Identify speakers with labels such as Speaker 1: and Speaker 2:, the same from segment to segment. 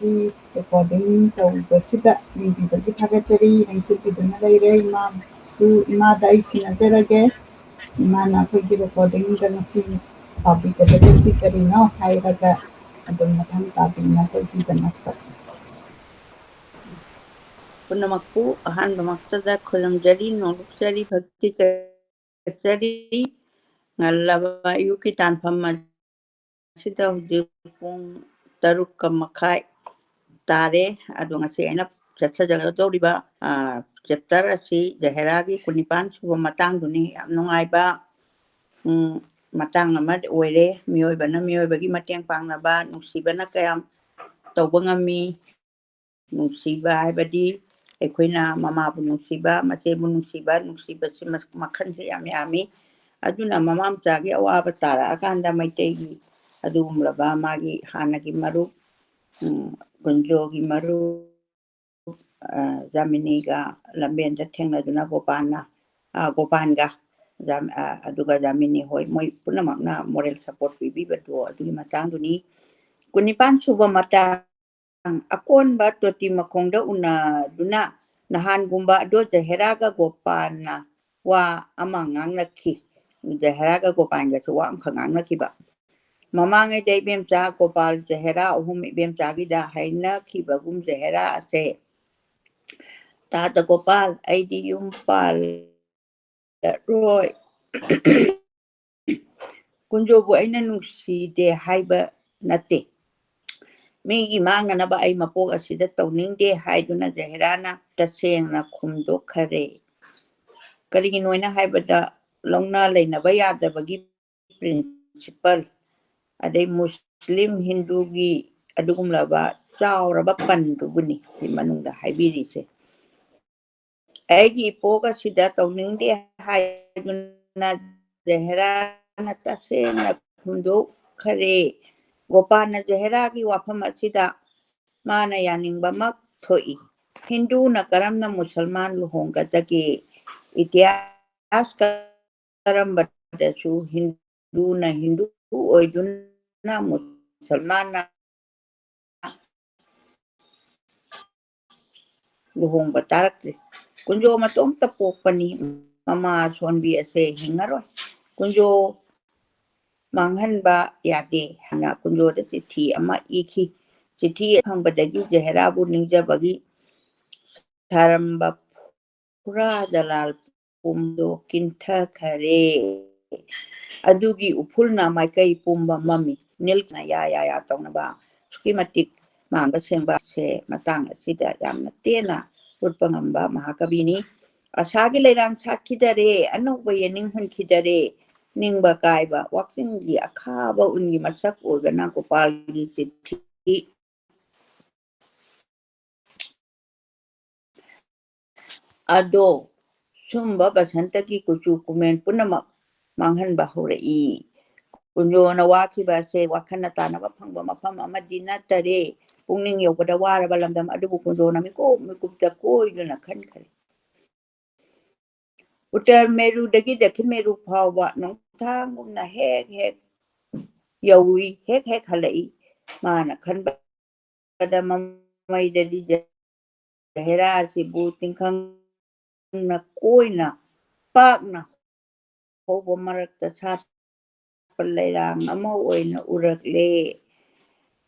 Speaker 1: recording ꯇꯧꯕꯁꯤꯗ ꯌꯦꯡꯕꯤꯕꯒꯤ ꯊꯥꯒꯠꯆꯔꯤ ꯅꯤꯡꯁꯤꯡꯕꯤꯗꯨꯅ ꯂꯩꯔꯦ ꯏꯃꯥꯗ ꯑꯩ ꯁꯤꯟꯅꯖꯔꯒꯦ ꯏꯃꯥꯅ ꯑꯩꯈꯣꯏꯒꯤ ꯔꯦꯀꯣꯔꯗꯤꯡꯗ ꯉꯁꯤ ꯄꯥꯕꯤꯒꯗꯕꯁꯤ ꯀꯔꯤꯅꯣ ꯍꯥꯏꯔꯒ ꯑꯗꯨꯝ ꯃꯊꯪ ꯇꯥꯕꯤꯅ ꯇꯧꯕꯤꯗꯅꯕ
Speaker 2: ꯄꯨꯝꯅꯃꯛꯄꯨ ꯑꯍꯥꯟꯕꯃꯛꯇꯗ ꯈꯨꯔꯨꯝꯖꯔꯤ ꯅꯣꯡꯂꯨꯛꯆꯔꯤ ꯚꯛꯇꯤ ꯀꯠꯆꯔꯤ ꯉꯜꯂꯕ ꯑꯌꯨꯛꯀꯤ ꯇꯥꯟꯐꯝ ꯑꯁꯤꯗ ꯍꯧꯖꯤꯛ ꯄꯨꯡ 6:30 ꯇꯥꯔꯦ ꯑꯗꯣ ꯉꯁꯤ ꯑꯩꯅ ꯆꯠꯊꯖꯒꯗꯧꯔꯤꯕ ꯆꯦꯞꯇꯔ ꯑꯁꯤ ꯖꯍꯦꯔꯥꯒꯤ 19 ꯁꯨꯕ ꯃꯇꯥꯡꯗꯨꯅꯤ ꯌꯥꯝ ꯅꯨꯡꯉꯥꯏꯕ ꯃꯇꯥꯡ ꯑꯃ ꯑꯣꯏꯔꯦ ꯃꯤꯑꯣꯏꯕꯅ ꯃꯤꯑꯣꯏꯕꯒꯤ ꯃꯇꯦꯡ ꯄꯥꯡꯅꯕ ꯅꯨꯡꯁꯤꯕꯅ ꯀꯌꯥꯝ ꯇꯧꯕ ꯉꯝꯃꯤ ꯅꯨꯡꯁꯤꯕ ꯍꯥꯏꯕꯗꯤ ꯑꯩꯈꯣꯏꯅ ꯃꯃꯥꯕꯨ ꯅꯨꯡꯁꯤꯕ ꯃꯆꯦꯕꯨ ꯅꯨꯡꯁꯤꯕꯁꯤ ꯃꯈꯜꯁꯦ ꯌꯥꯝ ꯌꯥꯝꯃꯤ ꯑꯗꯨꯅ ꯃꯃꯥ ꯃꯆꯥꯒꯤ ꯑꯋꯥꯕ ꯇꯥꯔꯛꯑꯀꯥꯟꯗ ꯃꯩꯇꯩꯒꯤ ꯑꯗꯨꯒꯨꯝꯂꯕ ꯃꯥꯒꯤ ꯍꯥꯟꯅꯒꯤ ꯃꯔꯨꯞ ꯒꯨꯟꯖꯣꯒꯤ ꯃꯔꯨꯞ ꯖꯥꯃꯤꯅꯤꯒ ꯂꯝꯕꯦꯟꯗ ꯊꯦꯡꯅꯗꯨꯅ ꯒꯣꯄꯥꯟꯒ ꯑꯗꯨꯒ ꯖꯥꯃꯤꯅꯤ ꯍꯣꯏ ꯃꯣꯏ ꯄꯨꯝꯅꯃꯛꯅ ꯃꯣꯔꯦꯜ ꯁꯄꯣꯔꯠ ꯄꯤꯕꯤꯕꯗꯣ ꯑꯗꯨꯒꯤ ꯃꯇꯥꯡꯗꯨꯅꯤ 19 ꯁꯨꯕ ꯃꯇꯥꯡ ꯑꯀꯣꯟꯕ ꯇꯣꯇꯤ ꯃꯈꯣꯡꯗ ꯎꯅꯗꯨꯅ ꯅꯍꯥꯟꯒꯨꯝꯕ ꯑꯗꯣ ꯖꯍꯦꯔꯥꯒ ꯒꯣꯄꯥꯟꯅ ꯋꯥ ꯑꯃ ꯉꯥꯡꯅꯈꯤ ꯖꯍꯦꯔꯥꯒ ꯒꯣꯄꯥꯟꯒꯁꯨ ꯋꯥ ꯑꯃꯈꯛ ꯉꯥꯡꯅꯈꯤꯕ ꯃꯃꯥꯡꯉꯩꯗ ꯏꯕꯦꯝꯆꯥ ꯒꯣꯄꯥꯜ ꯖꯍꯦꯔꯥ ꯑꯍꯨꯝ ꯏꯕꯦꯝꯆꯥꯒꯤꯗ ꯍꯥꯏꯅꯈꯤꯕꯒꯨꯝ ꯖꯍꯦꯔꯥ ꯑꯁꯦ ꯇꯥꯗ ꯒꯣꯄꯥꯜ ꯑꯩꯗꯤ ꯌꯨꯝ ꯄꯥꯜꯂꯔꯣꯏ ꯀꯨꯟꯖꯣꯕꯨ ꯑꯩꯅ ꯅꯨꯡꯁꯤꯗꯦ ꯍꯥꯏꯕ ꯅꯠꯇꯦ ꯃꯤꯒꯤ ꯃꯥꯡꯅꯅꯕ ꯑꯩ ꯃꯄꯣꯛ ꯑꯁꯤꯗ ꯇꯧꯅꯤꯡꯗꯦ ꯍꯥꯏꯗꯨꯅ ꯖꯍꯦꯔꯥꯅ ꯇꯁꯦꯡꯅ ꯈꯨꯝꯗꯣꯛꯈꯔꯦ ꯀꯔꯤꯒꯤꯅꯣꯅ ꯍꯥꯏꯕꯗ ꯂꯧꯅ ꯂꯩꯅꯕ ꯌꯥꯗꯕꯒꯤ ꯄ꯭ꯔꯤꯟꯁꯤꯄꯜ ꯑꯗꯩ ꯃꯨꯁꯂꯤꯝ ꯍꯤꯟꯗꯨꯒꯤ ꯑꯗꯨꯒꯨꯝꯂꯕ ꯆꯥꯎꯔꯕ ꯄꯟꯗꯨꯕꯨꯅꯤ ꯃꯅꯨꯡꯗ ꯍꯥꯏꯕꯤꯔꯤꯁꯦ ꯑꯩꯒꯤ ꯏꯄꯣꯛ ꯑꯁꯤꯗ ꯇꯧꯅꯤꯡꯗꯦ ꯍꯥꯏꯗꯨꯅ ꯖꯍꯦꯔꯥꯅ ꯇꯁꯦꯡꯅ ꯈꯨꯝꯗꯣꯛꯈꯔꯦ ꯒꯣꯄꯥꯜꯅ ꯖꯍꯦꯔꯥꯒꯤ ꯋꯥꯐꯝ ꯑꯁꯤꯗ ꯃꯥꯅ ꯌꯥꯅꯤꯡꯕꯃꯛ ꯊꯣꯛꯏ ꯍꯤꯟꯗꯨꯅ ꯀꯔꯝꯅ ꯃꯨꯁꯜꯃꯥꯟ ꯂꯨꯍꯣꯡꯒꯗꯒꯦ ꯏꯇꯤꯍꯥꯁ ꯀꯔꯝꯕꯗꯁꯨ ꯍꯤꯟꯗꯨꯅ ꯍꯤꯟꯗꯨ ꯑꯣꯏꯗꯨꯅ ꯃꯨꯁꯜꯃꯥꯟꯅ ꯂꯨꯍꯣꯡꯕ ꯇꯥꯔꯛꯇ꯭ꯔꯤ ꯀꯨꯟꯖꯣ ꯃꯇꯣꯝꯇ ꯄꯣꯛꯄꯅꯤ ꯃꯃꯥ ꯁꯣꯟꯕꯤ ꯑꯁꯦ ꯍꯤꯡꯉꯔꯣꯏ ꯀꯨꯟꯖꯣ ꯃꯥꯡꯍꯟꯕ ꯌꯥꯗꯦ ꯍꯥꯏꯅ ꯀꯨꯟꯖꯣꯗ ꯆꯤꯊꯤ ꯑꯃ ꯏꯈꯤ ꯆꯤꯊꯤ ꯐꯪꯕꯗꯒꯤ ꯖꯍꯦꯔꯥꯕꯨ ꯅꯤꯡꯖꯕꯒꯤ ꯊꯥꯔꯝꯕ ꯐꯨꯔꯥ ꯗꯂꯥꯜ ꯄꯨꯝꯗꯣ ꯀꯤꯟꯊꯈꯔꯦ ꯑꯗꯨꯒꯤ ꯎꯐꯨꯜꯅ ꯃꯥꯏꯀꯩ ꯄꯨꯝꯕ ꯃꯝꯃꯤ ꯅꯤꯜꯅ ꯌꯥ ꯇꯧꯅꯕ ꯑꯁꯨꯛꯀꯤ ꯃꯇꯤꯛ ꯃꯥꯡꯕ ꯁꯦꯡꯕꯁꯦ ꯃꯇꯥꯡ ꯑꯁꯤꯗ ꯌꯥꯝꯅ ꯇꯦꯟꯅ ꯎꯠꯄ ꯉꯝꯕ ꯃꯍꯥꯀꯕꯤꯅꯤ ꯑꯁꯥꯒꯤ ꯂꯩꯔꯥꯡ ꯁꯥꯠꯈꯤꯗꯔꯦ ꯑꯅꯧꯕ ꯌꯦꯅꯤꯡ ꯍꯨꯟꯈꯤꯗꯔꯦ ꯅꯤꯡꯕ ꯀꯥꯏꯕ ꯋꯥꯛꯆꯤꯡꯒꯤ ꯑꯈꯥꯕ ꯎꯟꯒꯤ ꯃꯁꯛ ꯑꯣꯏꯕꯅ ꯒꯣꯄꯥꯜꯒꯤ ꯆꯤꯊꯤ ꯑꯗꯣ ꯁꯨꯝꯕ ꯕꯁꯟꯇꯒꯤ ꯀꯨꯆꯨ ꯀꯨꯃꯦꯟ ꯄꯨꯝꯅꯃꯛ ꯃꯥꯡꯍꯟꯕ ꯍꯧꯔꯛꯏ ꯀꯨꯟꯖꯣꯅ ꯋꯥꯈꯤꯕ ꯑꯁꯦ ꯋꯥꯈꯜꯅ ꯇꯥꯅꯕ ꯐꯪꯕ ꯃꯐꯝ ꯑꯃꯗꯤ ꯅꯠꯇꯔꯦ ꯄꯨꯛꯅꯤꯡ ꯌꯧꯕꯗ ꯋꯥꯔꯕ ꯂꯝꯗꯝ ꯑꯗꯨꯕꯨ ꯀꯨꯟꯖꯣꯅ ꯃꯤꯀꯨꯞꯇ ꯀꯣꯏꯗꯨꯅ ꯈꯟꯈꯔꯦ ꯎꯠꯇꯔ ꯃꯦꯔꯨꯗꯒꯤ ꯗꯈꯤꯟ ꯃꯦꯔꯨ ꯐꯥꯎꯕ ꯅꯣꯡꯊꯥꯡꯒꯨꯝꯅ ꯍꯦꯛ ꯌꯧꯏ ꯍꯦꯛ ꯍꯜꯂꯛꯏ ꯃꯥꯅ ꯈꯟꯕꯗ ꯃꯃꯩꯗꯗꯤ ꯖꯍꯦꯔꯥ ꯑꯁꯤꯕꯨ ꯇꯤꯡꯈꯪꯅ ꯀꯣꯏꯅ ꯄꯥꯛꯅ ꯍꯧꯕ ꯃꯔꯛꯇ ꯁꯥꯠꯄ ꯂꯩꯔꯥꯡ ꯑꯃ ꯑꯣꯏꯅ ꯎꯔꯛꯂꯦ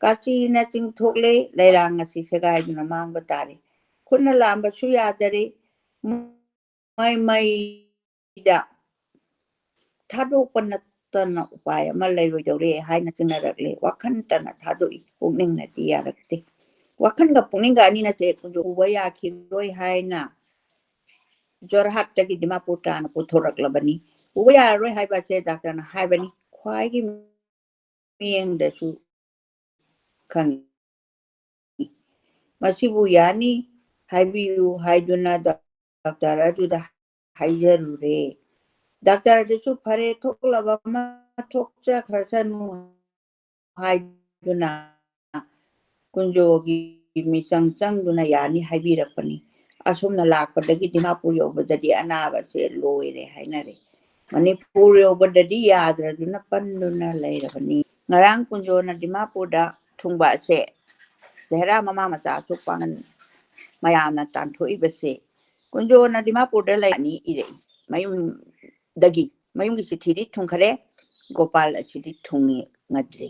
Speaker 2: ꯀꯥꯆꯤꯅ ꯆꯤꯡꯊꯣꯛꯂꯦ ꯂꯩꯔꯥꯡ ꯑꯁꯤ ꯁꯦꯒꯥꯏꯗꯨꯅ ꯃꯥꯡꯕ ꯇꯥꯔꯦ ꯈꯨꯠꯅ ꯂꯥꯝꯕꯁꯨ ꯌꯥꯗꯔꯦ ꯃꯩꯗ ꯊꯥꯗꯣꯛꯄ ꯅꯠꯇꯅ ꯎꯄꯥꯏ ꯑꯃ ꯂꯩꯔꯣꯏꯗꯧꯔꯦ ꯍꯥꯏꯅ ꯆꯤꯡꯅꯔꯛꯂꯦ ꯋꯥꯈꯟꯇꯅ ꯊꯥꯗꯣꯛꯏ ꯄꯨꯛꯅꯤꯡꯅꯗꯤ ꯌꯥꯔꯛꯇꯦ ꯋꯥꯈꯟꯒ ꯄꯨꯛꯅꯤꯡꯒ ꯑꯅꯤꯅꯁꯦ ꯀꯨꯟꯖꯣ ꯎꯕ ꯌꯥꯈꯤꯔꯣꯏ ꯍꯥꯏꯅ ꯖꯣꯔꯍꯥꯠꯇꯒꯤ ꯗꯤꯃꯥꯄꯨꯔ ꯇꯥꯅ ꯄꯨꯊꯣꯔꯛꯂꯕꯅꯤ ꯎꯕ ꯌꯥꯔꯔꯣꯏ ꯍꯥꯏꯕ ꯑꯁꯦ ꯗꯥꯛꯇꯔꯅ ꯍꯥꯏꯕꯅꯤ ꯈ꯭ꯋꯥꯏꯒꯤ ꯃꯤꯠꯌꯦꯡꯗꯁꯨ ꯈꯪꯏ ꯃꯁꯤꯕꯨ ꯌꯥꯅꯤ ꯍꯥꯏꯕꯤꯌꯨ ꯍꯥꯏꯗꯨꯅ ꯗꯥꯛꯇꯔ ꯑꯗꯨꯗ ꯍꯥꯏꯖꯔꯨꯔꯦ ꯗꯥꯛꯇꯔꯗꯨꯁꯨ ꯐꯔꯦ ꯊꯣꯛꯂꯕ ꯑꯃ ꯊꯣꯛꯆꯈ꯭ꯔꯁꯅꯨ ꯍꯥꯏꯗꯨꯅ ꯀꯨꯟꯖꯣꯒꯤ ꯃꯤꯆꯪ ꯆꯪꯗꯨꯅ ꯌꯥꯅꯤ ꯍꯥꯏꯕꯤꯔꯛꯄꯅꯤ ꯑꯁꯨꯝꯅ ꯂꯥꯛꯄꯗꯒꯤ ꯗꯤꯃꯥꯄꯨꯔ ꯌꯧꯕꯗꯗꯤ ꯑꯅꯥꯕꯁꯦ ꯂꯣꯏꯔꯦ ꯍꯥꯏꯅꯔꯦ ꯃꯅꯤꯄꯨꯔ ꯌꯧꯕꯗꯗꯤ ꯌꯥꯗ꯭ꯔꯗꯨꯅ ꯄꯟꯗꯨꯅ ꯂꯩꯔꯕꯅꯤ ꯉꯔꯥꯡ ꯀꯨꯟꯖꯣꯅ ꯗꯤꯃꯥꯄꯨꯔꯗ ꯊꯨꯡꯕ ꯑꯁꯦ ꯖꯍꯦꯔꯥ ꯃꯃꯥ ꯃꯆꯥ ꯑꯁꯨꯛ ꯄꯥꯡꯒꯟ ꯃꯌꯥꯝꯅ ꯇꯥꯟꯊꯣꯛꯏꯕꯁꯦ ꯀꯨꯟꯖꯣ ꯅꯗꯤꯃꯥꯄꯨꯔꯗ ꯂꯩꯔꯅꯤ ꯏꯔꯛꯏ ꯃꯌꯨꯝꯒꯤ ꯆꯤꯊꯤꯗꯤ ꯊꯨꯡꯈꯔꯦ ꯒꯣꯄꯥꯜ ꯑꯁꯤꯗꯤ ꯊꯨꯡꯉꯗ꯭ꯔꯤ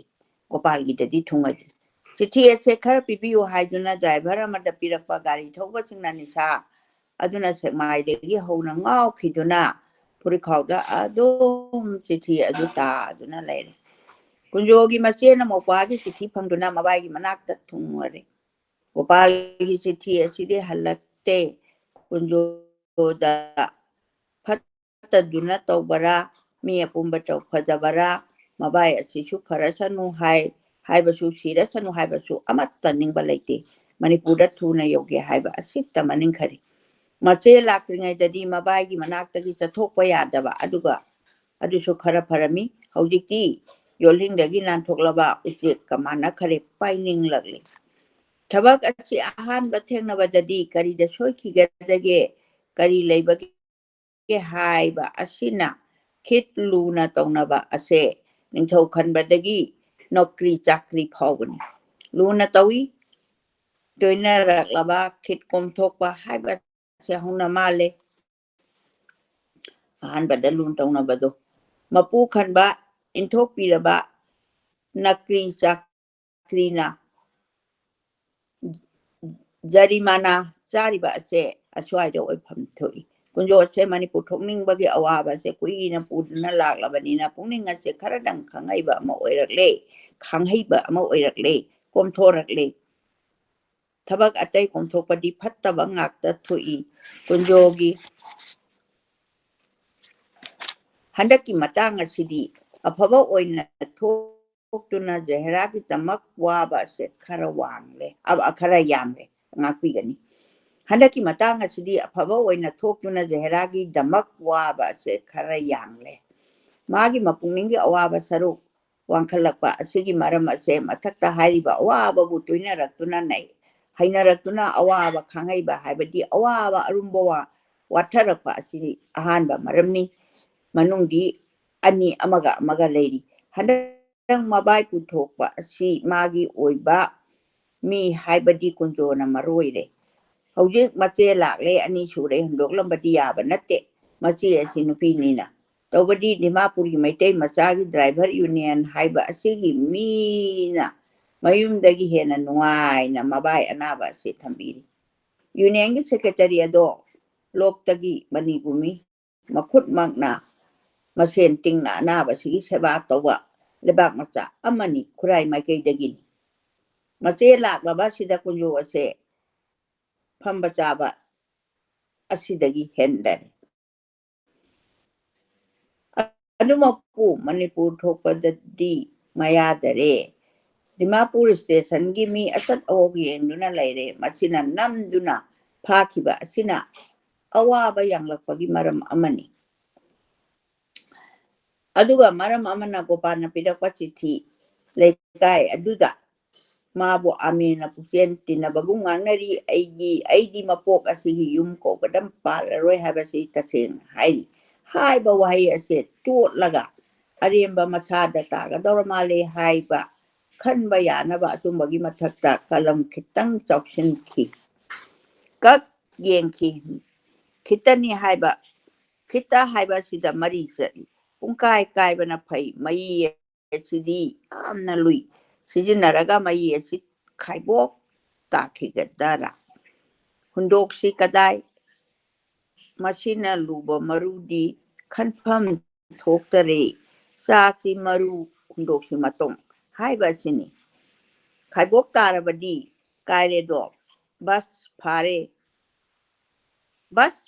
Speaker 2: ꯒꯣꯄꯥꯜꯒꯤꯗꯗꯤ ꯊꯨꯡꯉꯗ꯭ꯔꯤ ꯆꯤꯊꯤ ꯑꯁꯦ ꯈꯔ ꯄꯤꯕꯤꯌꯨ ꯍꯥꯏꯗꯨꯅ ꯗ꯭ꯔꯥꯏꯚꯔ ꯑꯃꯗ ꯄꯤꯔꯛꯄ ꯒꯥꯔꯤ ꯊꯧꯕꯁꯤꯡꯅ ꯅꯤꯁꯥ ꯑꯗꯨꯅ ꯁꯦꯛꯃꯥꯏꯗꯒꯤ ꯍꯧꯅ ꯉꯥꯎꯈꯤꯗꯨꯅ ꯐꯨꯔꯤꯈꯥꯎꯗ ꯑꯗꯨꯝ ꯆꯤꯊꯤ ꯑꯗꯨ ꯇꯥꯗꯨꯅ ꯂꯩꯔꯦ ꯀꯨꯟꯖꯣꯒꯤ ꯃꯆꯦꯅ ꯃꯧꯄ꯭ꯋꯥꯒꯤ ꯆꯤꯊꯤ ꯐꯪꯗꯨꯅ ꯃꯕꯥꯏꯒꯤ ꯃꯅꯥꯛꯇ ꯊꯨꯡꯉꯔꯦ ꯒꯣꯄꯥꯜꯒꯤ ꯆꯤꯊꯤ ꯑꯁꯤꯗꯤ ꯍꯜꯂꯛꯇꯦ ꯀꯨꯟꯖꯣꯗ ꯐꯠꯇꯗꯨꯅ ꯇꯧꯕꯔꯥ ꯃꯤ ꯑꯄꯨꯝꯕ ꯐꯖꯕꯔꯥ ꯃꯕꯥꯏ ꯑꯁꯤꯁꯨ ꯐꯔꯁꯅꯨ ꯍꯥꯏꯕꯁꯨ ꯁꯤꯔꯁꯅꯨ ꯍꯥꯏꯕꯁꯨ ꯑꯃꯠꯇ ꯅꯤꯡꯕ ꯂꯩꯇꯦ ꯃꯅꯤꯄꯨꯔꯗ ꯊꯨꯅ ꯌꯧꯒꯦ ꯍꯥꯏꯕ ꯑꯁꯤꯇ ꯃꯅꯤꯡꯈꯔꯤ ꯃꯆꯦ ꯂꯥꯛꯇ꯭ꯔꯤꯉꯩꯗꯗꯤ ꯃꯕꯥꯏꯒꯤ ꯃꯅꯥꯛꯇꯒꯤ ꯆꯠꯊꯣꯛꯄ ꯌꯥꯗꯕ ꯑꯗꯨꯁꯨ ꯈꯔ ꯐꯔꯝꯃꯤ ꯍꯧꯖꯤꯛꯇꯤ ꯌꯣꯜꯍꯤꯡꯗꯒꯤ ꯅꯥꯟꯊꯣꯛꯂꯕ ꯎꯆꯦꯛꯀ ꯃꯥꯟꯅꯈꯔꯦ ꯄꯥꯏꯅꯤꯡꯂꯛꯂꯤ ꯊꯕꯛ ꯑꯁꯤ ꯑꯍꯥꯟꯕ ꯊꯦꯡꯅꯕꯗꯗꯤ ꯀꯔꯤꯗ ꯁꯣꯏꯈꯤꯒꯗꯒꯦ ꯀꯔꯤ ꯂꯩꯕꯒꯦ ꯍꯥꯏꯕ ꯑꯁꯤꯅ ꯈꯤꯠ ꯂꯨꯅ ꯇꯧꯅꯕ ꯑꯁꯦ ꯅꯤꯡꯊꯧ ꯈꯟꯕꯗꯒꯤ ꯅꯣꯀ꯭ꯔꯤ ꯆꯥꯀ꯭ꯔꯤ ꯐꯥꯎꯕꯅꯤ ꯂꯨꯅ ꯇꯧꯏ ꯇꯣꯏꯅꯔꯛꯂꯕ ꯈꯤꯠ ꯀꯣꯝꯊꯣꯛꯄ ꯍꯥꯏꯕꯁꯦ ꯍꯧꯅ ꯃꯥꯜꯂꯦ ꯑꯍꯥꯟꯕꯗ ꯂꯨꯅ ꯇꯧꯅꯕꯗꯣ ꯃꯄꯨ ꯈꯟꯕ ꯏꯟꯊꯣꯛꯄꯤꯔꯕ ꯅꯀ꯭ꯔꯤ ꯆꯥꯀ꯭ꯔꯤꯅ ꯖꯔꯤꯃꯥꯅꯥ ꯆꯥꯔꯤꯕ ꯑꯁꯦ ꯑꯁ꯭ꯋꯥꯏꯗ ꯑꯣꯏꯐꯝ ꯊꯣꯛꯏ ꯀꯨꯟꯖꯣ ꯑꯁꯦ ꯃꯅꯤꯄꯨꯔ ꯊꯣꯛꯅꯤꯡꯕꯒꯤ ꯑꯋꯥꯕꯁꯦ ꯀꯨꯏꯅ ꯄꯨꯗꯨꯅ ꯂꯥꯛꯂꯕꯅꯤꯅ ꯄꯨꯛꯅꯤꯡ ꯑꯁꯦ ꯈꯔꯗꯪ ꯈꯥꯡꯍꯩꯕ ꯑꯃ ꯑꯣꯏꯔꯛꯂꯦ ꯀꯣꯝꯊꯣꯔꯛꯂꯦ ꯊꯕꯛ ꯑꯇꯩ ꯀꯣꯝꯊꯣꯛꯄꯗꯤ ꯐꯠꯇꯕ ꯉꯥꯛꯇ ꯊꯣꯛꯏ ꯀꯨꯟꯖꯣꯒꯤ ꯍꯟꯗꯛꯀꯤ ꯃꯇꯥꯡ ꯑꯁꯤꯗꯤ ꯑꯐꯕ ꯑꯣꯏꯅ ꯊꯣꯛꯇꯨꯅ ꯖꯍꯦꯔꯥꯒꯤꯗꯃꯛ ꯋꯥꯕ ꯑꯁꯦ ꯈꯔ ꯌꯥꯝꯂꯦ ꯉꯥꯛꯄꯤꯒꯅꯤ ꯍꯟꯗꯛꯀꯤ ꯃꯇꯥꯡ ꯑꯁꯤꯗꯤ ꯑꯐꯕ ꯑꯣꯏꯅ ꯊꯣꯛꯇꯨꯅ ꯖꯍꯦꯔꯥꯒꯤꯗꯃꯛ ꯋꯥꯕ ꯑꯁꯦ ꯈꯔ ꯌꯥꯝꯂꯦ ꯃꯥꯒꯤ ꯃꯄꯨꯛꯅꯤꯡꯒꯤ ꯑꯋꯥꯕ ꯁꯔꯨꯛ ꯋꯥꯡꯈꯠꯂꯛꯄ ꯑꯁꯤꯒꯤ ꯃꯔꯝ ꯑꯁꯦ ꯃꯊꯛꯇ ꯍꯥꯏꯔꯤꯕ ꯑꯋꯥꯕꯕꯨ ꯇꯣꯏꯅꯔꯛꯇꯨꯅ ꯍꯩꯅꯔꯛꯇꯨꯅ ꯑꯋꯥꯕ ꯈꯥꯡꯍꯩꯕ ꯍꯥꯏꯕꯗꯤ ꯑꯋꯥꯕ ꯑꯔꯨꯝꯕ ꯋꯥꯊꯔꯛꯄ ꯑꯁꯤ ꯑꯍꯥꯟꯕ ꯃꯔꯝꯅꯤ ꯃꯅꯨꯡꯗꯤ ꯑꯅꯤ ꯑꯃꯒ ꯂꯩꯔꯤ ꯍꯟꯗꯛ ꯃꯕꯥꯏ ꯄꯨꯊꯣꯛꯄ ꯑꯁꯤ ꯃꯥꯒꯤ ꯑꯣꯏꯕ ꯃꯤ ꯍꯥꯏꯕꯗꯤ ꯀꯨꯟꯖꯣꯅ ꯃꯔꯨꯑꯣꯏꯔꯦ ꯍꯧꯖꯤꯛ ꯃꯆꯦ ꯂꯥꯛꯂꯦ ꯑꯅꯤ ꯁꯨꯔꯦ ꯍꯨꯟꯗꯣꯛꯂꯝꯕꯗꯤ ꯌꯥꯕ ꯅꯠꯇꯦ ꯃꯆꯦ ꯑꯁꯤ ꯅꯨꯄꯤꯅꯤꯅ ꯇꯧꯕꯗꯤ ꯗꯤꯃꯥꯄꯨꯔꯒꯤ ꯃꯩꯇꯩ ꯃꯆꯥꯒꯤ ꯗ꯭ꯔꯥꯏꯚꯔ ꯌꯨꯅꯤꯌꯟ ꯍꯥꯏꯕ ꯑꯁꯤꯒꯤ ꯃꯤꯅ ꯃꯌꯨꯝꯗꯒꯤ ꯍꯦꯟꯅ ꯅꯨꯡꯉꯥꯏꯅ ꯃꯕꯥꯏ ꯑꯅꯥꯕ ꯑꯁꯤ ꯊꯝꯕꯤꯔꯤ ꯌꯨꯅꯤꯌꯟꯒꯤ ꯁꯦꯀ꯭ꯔꯦꯇꯔꯤ ꯑꯗꯣ ꯂꯣꯛꯇꯒꯤ ꯃꯅꯤꯒꯨꯃꯤ ꯃꯈꯨꯠꯃꯛꯅ ꯃꯁꯦꯟ ꯇꯤꯡꯅ ꯑꯅꯥꯕꯁꯤꯒꯤ ꯁꯦꯕꯥ ꯇꯧꯕ ꯂꯩꯕꯥꯛ ꯃꯆꯥ ꯑꯃꯅꯤ ꯈꯨꯔꯥꯏ ꯃꯥꯏꯀꯩꯗꯒꯤꯅꯤ ꯃꯆꯦ ꯂꯥꯛꯂꯕ ꯑꯁꯤꯗ ꯀꯨꯟꯖꯣ ꯑꯁꯦ ꯐꯝꯕ ꯆꯥꯕ ꯑꯁꯤꯗꯒꯤ ꯍꯦꯟꯗꯔꯦ ꯑꯗꯨꯃꯛꯄꯨ ꯃꯅꯤꯄꯨꯔ ꯊꯣꯛꯄꯗꯗꯤ ꯃꯌꯥꯗꯔꯦ ꯗꯤꯃꯥꯄꯨꯔ ꯁ꯭ꯇꯦꯁꯟꯒꯤ ꯃꯤ ꯑꯆꯠ ꯑꯋꯣꯛ ꯌꯦꯡꯗꯨꯅ ꯂꯩꯔꯦ ꯃꯁꯤꯅ ꯅꯝꯗꯨꯅ ꯐꯥꯈꯤꯕ ꯑꯁꯤꯅ ꯑꯋꯥꯕ ꯌꯥꯝꯂꯛꯄꯒꯤ ꯃꯔꯝ ꯑꯃꯅꯤ ꯑꯗꯨꯒ ꯃꯔꯝ ꯑꯃꯅ ꯒꯣꯄꯥꯜꯅ ꯄꯤꯔꯛꯄ ꯆꯤꯊꯤ ꯂꯩꯀꯥꯏ ꯑꯗꯨꯗ ꯃꯥꯕꯨ ꯑꯃꯦꯅ ꯄꯨꯛꯆꯦꯟ ꯇꯤꯟꯅꯕꯒꯨꯝ ꯉꯥꯡꯅꯔꯤ ꯑꯩꯗꯤ ꯃꯄꯣꯛ ꯑꯁꯤꯒꯤ ꯌꯨꯝ ꯀꯧꯕꯗ ꯄꯥꯜꯂꯔꯣꯏ ꯍꯥꯏꯕꯁꯤ ꯇꯁꯦꯡꯅ ꯍꯥꯏꯔꯤ ꯍꯥꯏꯕ ꯋꯥꯍꯩ ꯑꯁꯦ ꯇꯣꯠꯂꯒ ꯑꯔꯦꯝꯕ ꯃꯁꯥꯗ ꯇꯥꯒꯗꯧꯔ ꯃꯥꯜꯂꯦ ꯍꯥꯏꯕ ꯈꯟꯕ ꯌꯥꯅꯕ ꯑꯆꯨꯝꯕꯒꯤ ꯃꯊꯛꯇ ꯀꯂꯝ ꯈꯤꯇꯪ ꯆꯥꯎꯁꯤꯟꯈꯤ ꯌꯦꯡꯈꯤ ꯈꯤꯇ ꯍꯥꯏꯕ ꯑꯁꯤꯗ ꯃꯔꯤ ꯆꯠꯂꯤ ꯄꯨꯡꯀꯥꯏ ꯀꯥꯏꯕꯅ ꯐꯩ ꯃꯌꯤ ꯑꯁꯤꯗꯤ ꯌꯥꯝꯅ ꯂꯨꯏ ꯁꯤꯖꯤꯟꯅꯔꯒ ꯃꯌꯤ ꯑꯁꯤ ꯈꯥꯏꯕꯣꯛ ꯇꯥꯈꯤꯒꯗꯔꯥ ꯍꯨꯟꯗꯣꯛꯁꯤ ꯀꯗꯥꯏ ꯃꯁꯤꯅ ꯂꯨꯕ ꯃꯔꯨꯗꯤ ꯈꯟꯐꯝ ꯊꯣꯛꯇꯔꯦ ꯆꯥꯁꯤ ꯃꯔꯨ ꯍꯨꯟꯗꯣꯛꯁꯤ ꯃꯇꯣꯡ ꯍꯥꯏꯕ ꯑꯁꯤꯅꯤ ꯈꯥꯏꯕꯣꯛ ꯇꯥꯔꯕꯗꯤ ꯀꯥꯏꯔꯦꯗꯣ ꯕꯁ ꯐꯔꯦ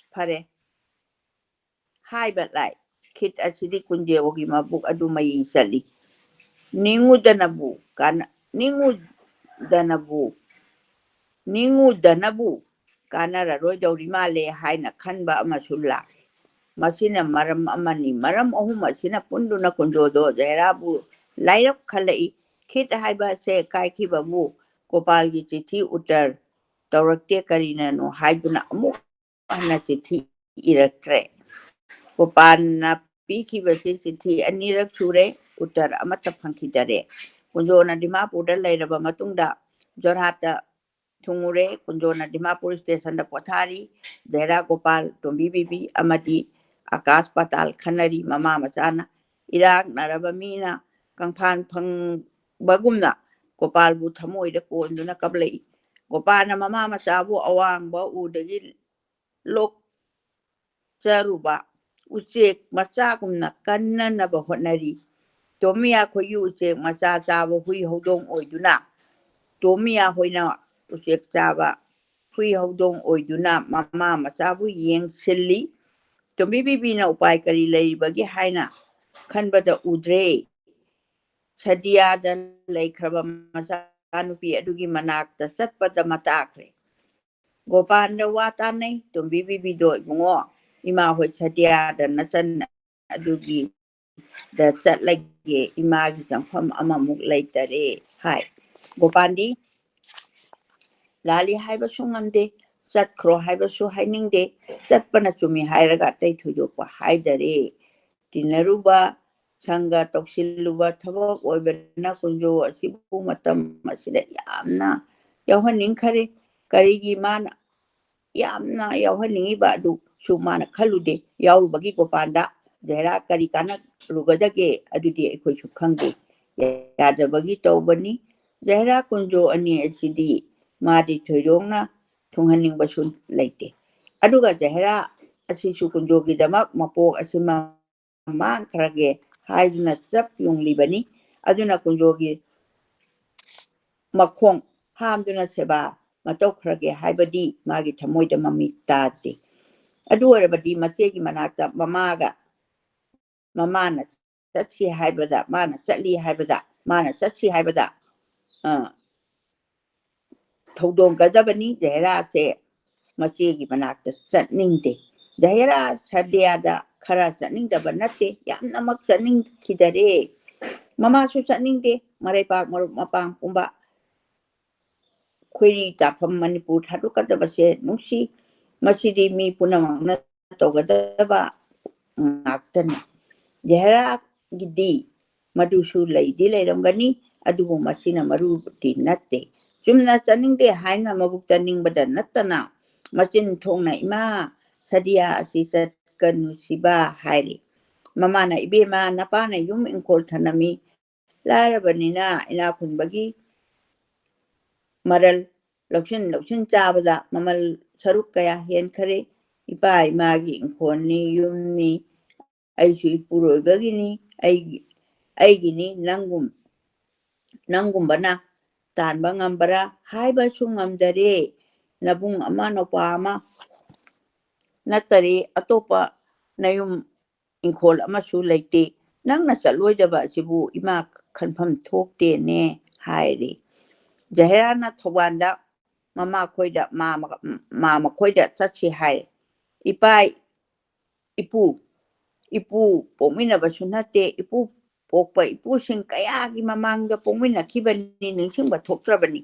Speaker 2: ꯍꯥꯏꯕ ꯂꯥꯏ ꯈꯤꯠ ꯑꯁꯤꯗꯤ ꯀꯨꯟꯖꯣꯒꯤ ꯃꯕꯨꯛ ꯑꯗꯨ ꯃꯌꯤ ꯆꯠꯂꯤ ꯅꯤꯡꯉꯨꯗꯅꯕꯨ ꯀꯥꯟꯅꯔꯔꯣꯏꯗꯧꯔꯤ ꯃꯥꯜꯂꯦ ꯍꯥꯏꯅ ꯈꯟꯕ ꯑꯃꯁꯨ ꯂꯥꯛꯏ ꯃꯁꯤꯅ ꯃꯔꯝ ꯑꯃꯅꯤ ꯃꯔꯝ ꯑꯍꯨꯝ ꯑꯁꯤꯅ ꯄꯨꯟꯗꯨꯅ ꯀꯨꯟꯖꯣꯗꯣ ꯖꯍꯦꯔꯥꯕꯨ ꯂꯥꯏꯔꯞ ꯈꯜꯂꯛꯏ ꯈꯤꯠ ꯍꯥꯏꯕ ꯑꯁꯦ ꯀꯥꯏꯈꯤꯕꯕꯨ ꯒꯣꯄꯥꯜꯒꯤ ꯆꯤꯊꯤ ꯎꯠꯇꯔ ꯇꯧꯔꯛꯇꯦ ꯀꯔꯤꯅꯅꯣ ꯍꯥꯏꯗꯨꯅ ꯑꯃꯨꯛ ꯍꯟꯅ ꯆꯤꯊꯤ ꯏꯔꯛꯇ꯭ꯔꯦ ꯒꯣꯄꯥꯜꯅ ꯄꯤꯈꯤꯕꯁꯤ ꯆꯤꯊꯤ ꯑꯅꯤꯔꯛ ꯁꯨꯔꯦ ꯎꯠꯇꯔ ꯑꯃꯠꯇ ꯐꯪꯈꯤꯗꯔꯦ ꯀꯨꯟꯖꯣꯅ ꯗꯤꯃꯥꯄꯨꯔꯗ ꯂꯩꯔꯕ ꯃꯇꯨꯡꯗ ꯖꯣꯔꯍꯥꯠꯇ ꯊꯨꯡꯉꯨꯔꯦ ꯀꯨꯟꯖꯣꯅ ꯗꯤꯃꯥꯄꯨꯔ ꯁ꯭ꯇꯦꯁꯟꯗ ꯄꯣꯊꯥꯔꯤ ꯖꯍꯦꯔꯥ ꯒꯣꯄꯥꯜ ꯇꯣꯝꯕꯤ ꯕꯤꯕꯤ ꯑꯃꯗꯤ ꯑꯀꯥꯁ ꯄꯥꯇꯥꯜ ꯈꯟꯅꯔꯤ ꯃꯃꯥ ꯃꯆꯥꯅ ꯏꯔꯥꯛꯅꯔꯕ ꯃꯤꯅ ꯀꯪꯐꯥꯟ ꯐꯪꯕꯒꯨꯝꯅ ꯒꯣꯄꯥꯜꯕꯨ ꯊꯃꯣꯏꯗ ꯀꯣꯟꯗꯨꯅ ꯀꯞꯂꯛꯏ ꯒꯣꯄꯥꯜꯅ ꯃꯃꯥ ꯃꯆꯥꯕꯨ ꯑꯋꯥꯡꯕ ꯎꯗꯒꯤ ꯂꯣꯛꯆꯔꯨꯕ ꯎꯆꯦꯛ ꯃꯆꯥꯒꯨꯝꯅ ꯀꯟꯅꯅꯕ ꯍꯣꯠꯅꯔꯤ ꯇꯣꯝꯃꯤꯌꯥ ꯈꯣꯏꯒꯤ ꯎꯆꯦꯛ ꯃꯆꯥ ꯆꯥꯕ ꯍꯨꯏ ꯍꯧꯗꯣꯡ ꯑꯣꯏꯗꯨꯅ ꯇꯣꯝꯃꯤꯌꯥ ꯍꯣꯏꯅ ꯎꯆꯦꯛ ꯆꯥꯕ ꯍꯨꯏ ꯍꯧꯗꯣꯡ ꯑꯣꯏꯗꯨꯅ ꯃꯃꯥ ꯃꯆꯥꯕꯨ ꯌꯦꯡꯁꯤꯜꯂꯤ ꯇꯣꯝꯕꯤ ꯕꯤꯕꯤꯅ ꯎꯄꯥꯏ ꯀꯔꯤ ꯂꯩꯔꯤꯕꯒꯦ ꯍꯥꯏꯅ ꯈꯟꯕꯗ ꯎꯗ꯭ꯔꯦ ꯁꯗꯤꯌꯥꯗ ꯂꯩꯈ꯭ꯔꯕ ꯃꯆꯥꯅꯨꯄꯤ ꯑꯗꯨꯒꯤ ꯃꯅꯥꯛꯇ ꯆꯠꯄꯗ ꯃꯇꯥꯈ꯭ꯔꯦ ꯒꯣꯄꯥꯜꯗ ꯋꯥ ꯇꯥꯟꯅꯩ ꯇꯣꯝꯕꯤ ꯕꯤꯕꯤꯗꯣ ꯏꯕꯨꯡꯉꯣ ꯏꯃꯥ ꯍꯣꯏ ꯁꯗꯤꯌꯥꯗ ꯅꯆꯟ ꯑꯗꯨꯒꯤ ꯗ ꯆꯠꯂꯒꯦ ꯏꯃꯥꯒꯤ ꯆꯪꯐꯝ ꯑꯃꯃꯨꯛ ꯂꯩꯇꯔꯦ ꯍꯥꯏ ꯒꯣꯄꯥꯜꯗꯤ ꯂꯥꯂꯤ ꯍꯥꯏꯕꯁꯨ ꯉꯝꯗꯦ ꯆꯠꯈ꯭ꯔꯣ ꯍꯥꯏꯕꯁꯨ ꯍꯥꯏꯅꯤꯡꯗꯦ ꯆꯠꯄꯅ ꯆꯨꯝꯃꯤ ꯍꯥꯏꯔꯒ ꯑꯇꯩ ꯊꯣꯏꯗꯣꯛꯄ ꯍꯥꯏꯗꯔꯦ ꯇꯤꯟꯅꯔꯨꯕ ꯁꯪꯒ ꯇꯧꯁꯤꯜꯂꯨꯕ ꯊꯕꯛ ꯑꯣꯏꯕꯅ ꯀꯨꯟꯖꯣ ꯑꯁꯤꯕꯨ ꯃꯇꯝ ꯑꯁꯤꯗ ꯌꯥꯝꯅ ꯌꯥꯎꯍꯟꯅꯤꯡꯈꯔꯦ ꯀꯔꯤꯒꯤ ꯃꯥꯅ ꯌꯥꯝꯅ ꯌꯥꯎꯍꯟꯅꯤꯡꯉꯤꯕ ꯑꯗꯨꯁꯨ ꯃꯥꯅ ꯈꯜꯂꯨꯗꯦ ꯌꯥꯎꯔꯨꯕꯒꯤ ꯒꯣꯄꯥꯜꯗ ꯖꯍꯦꯔꯥ ꯀꯔꯤ ꯀꯥꯟꯅꯔꯨꯒꯗꯒꯦ ꯑꯗꯨꯗꯤ ꯑꯩꯈꯣꯏꯁꯨ ꯈꯪꯗꯦ ꯌꯥꯗꯕꯒꯤ ꯇꯧꯕꯅꯤ ꯖꯍꯦꯔꯥ ꯀꯨꯟꯖꯣ ꯑꯅꯤ ꯑꯁꯤꯗꯤ ꯃꯥꯗꯤ ꯊꯣꯏꯗꯣꯛꯅ ꯊꯨꯡꯍꯟꯅꯤꯡꯕꯁꯨ ꯂꯩꯇꯦ ꯑꯗꯨꯒ ꯖꯍꯦꯔꯥ ꯑꯁꯤꯁꯨ ꯀꯨꯟꯖꯣꯒꯤꯗꯃꯛ ꯃꯄꯣꯛ ꯑꯁꯤ ꯃꯥꯡꯈ꯭ꯔꯒꯦ ꯍꯥꯏꯗꯨꯅ ꯆꯞ ꯌꯨꯡꯂꯤꯕꯅꯤ ꯑꯗꯨꯅ ꯀꯨꯟꯖꯣꯒꯤ ꯃꯈꯣꯡ ꯍꯥꯝꯗꯨꯅ ꯁꯦꯕꯥ ꯃꯇꯧꯈ꯭ꯔꯒꯦ ꯍꯥꯏꯕꯗꯤ ꯃꯥꯒꯤ ꯊꯃꯣꯏꯗ ꯃꯃꯤ ꯇꯥꯗꯦ ꯑꯗꯨ ꯑꯣꯏꯔꯕꯗꯤ ꯃꯆꯦꯒꯤ ꯃꯅꯥꯛꯇ ꯃꯃꯥꯅ ꯆꯠꯁꯤ ꯍꯥꯏꯕꯗ ꯃꯥꯅ ꯆꯠꯁꯤ ꯍꯥꯏꯕꯗ ꯊꯧꯗꯣꯡꯒꯗꯕꯅꯤ ꯖꯍꯦꯔꯥꯁꯦ ꯃꯆꯦꯒꯤ ꯃꯅꯥꯛꯇ ꯆꯠꯅꯤꯡꯗꯦ ꯖꯍꯦꯔꯥ ꯁꯗꯤꯌꯥꯗ ꯈꯔ ꯆꯠꯅꯤꯡꯗꯕ ꯅꯠꯇꯦ ꯌꯥꯝꯅꯃꯛ ꯆꯠꯅꯤꯡꯈꯤꯗꯔꯦ ꯃꯃꯥꯁꯨ ꯆꯠꯅꯤꯡꯗꯦ ꯃꯔꯩꯄꯥꯛ ꯃꯔꯨꯞ ꯃꯄꯥꯡ ꯄꯨꯝꯕ ꯈꯣꯏꯔꯤ ꯇꯥꯐꯝ ꯃꯅꯤꯄꯨꯔ ꯊꯥꯗꯣꯛꯀꯗꯕꯁꯦ ꯅꯨꯡꯁꯤ ꯃꯁꯤꯗꯤ ꯃꯤ ꯄꯨꯝꯅꯃꯛꯅ ꯇꯧꯒꯗꯕ ꯉꯥꯛꯇꯅꯤ ꯖꯍꯦꯔꯥꯒꯤꯗꯤ ꯃꯗꯨꯁꯨ ꯂꯩꯗꯤ ꯂꯩꯔꯝꯒꯅꯤ ꯑꯗꯨꯕꯨ ꯃꯁꯤꯅ ꯃꯔꯨꯗꯤ ꯅꯠꯇꯦ ꯆꯨꯝꯅ ꯆꯠꯅꯤꯡꯗꯦ ꯍꯥꯏꯅ ꯃꯕꯨꯛꯇ ꯅꯤꯡꯕꯗ ꯅꯠꯇꯅ ꯃꯆꯤꯟ ꯊꯣꯡꯅ ꯏꯃꯥ ꯁꯗꯤꯌꯥ ꯑꯁꯤ ꯆꯠꯀꯅꯨꯁꯤꯕ ꯍꯥꯏꯔꯤ ꯃꯃꯥꯅ ꯏꯕꯦꯝꯃ ꯅꯄꯥꯅ ꯌꯨꯝ ꯏꯪꯈꯣꯜ ꯊꯅꯝꯃꯤ ꯂꯥꯏꯔꯕꯅꯤꯅ ꯏꯅꯥꯛ ꯈꯨꯟꯕꯒꯤ ꯃꯔꯜ ꯂꯧꯁꯤꯟ ꯆꯥꯕꯗ ꯃꯃꯜ ꯁꯔꯨꯛ ꯀꯌꯥ ꯍꯦꯟꯈꯔꯦ ꯏꯄꯥ ꯏꯃꯥꯒꯤ ꯏꯪꯈꯣꯜꯅꯤ ꯌꯨꯝꯅꯤ ꯑꯩꯁꯨ ꯏꯄꯨꯔꯣꯏꯕꯒꯤꯅꯤ ꯑꯩꯒꯤꯅꯤ ꯅꯪꯒꯨꯝꯕꯅ ꯇꯥꯟꯕ ꯉꯝꯕꯔꯥ ꯍꯥꯏꯕꯁꯨ ꯉꯝꯗꯔꯦ ꯅꯕꯨꯡ ꯑꯃ ꯅꯨꯄꯥ ꯑꯃ ꯅꯠꯇꯔꯦ ꯑꯇꯣꯞꯄ ꯅꯌꯨꯝ ꯏꯪꯈꯣꯜ ꯑꯃꯁꯨ ꯂꯩꯇꯦ ꯅꯪꯅ ꯆꯠꯂꯣꯏꯗꯕ ꯑꯁꯤꯕꯨ ꯏꯃꯥ ꯈꯟꯐꯝ ꯊꯣꯛꯇꯦꯅꯦ ꯍꯥꯏꯔꯤ ꯖꯍꯦꯔꯥꯅ ꯊꯧꯕꯥꯜꯗ ꯃꯥꯃ ꯈꯣꯏꯗ ꯆꯠꯁꯤ ꯍꯥꯏ ꯏꯄꯨ ꯄꯣꯛꯃꯤꯟꯅꯕꯁꯨ ꯅꯠꯇꯦ ꯏꯄꯨ ꯄꯣꯛꯄ ꯏꯄꯨꯁꯤꯡ ꯀꯌꯥꯒꯤ ꯃꯃꯥꯡꯗ ꯄꯣꯛꯃꯤꯟꯅꯈꯤꯕꯅꯤ ꯅꯤꯡꯁꯤꯡꯕ ꯊꯣꯛꯇ꯭ꯔꯕꯅꯤ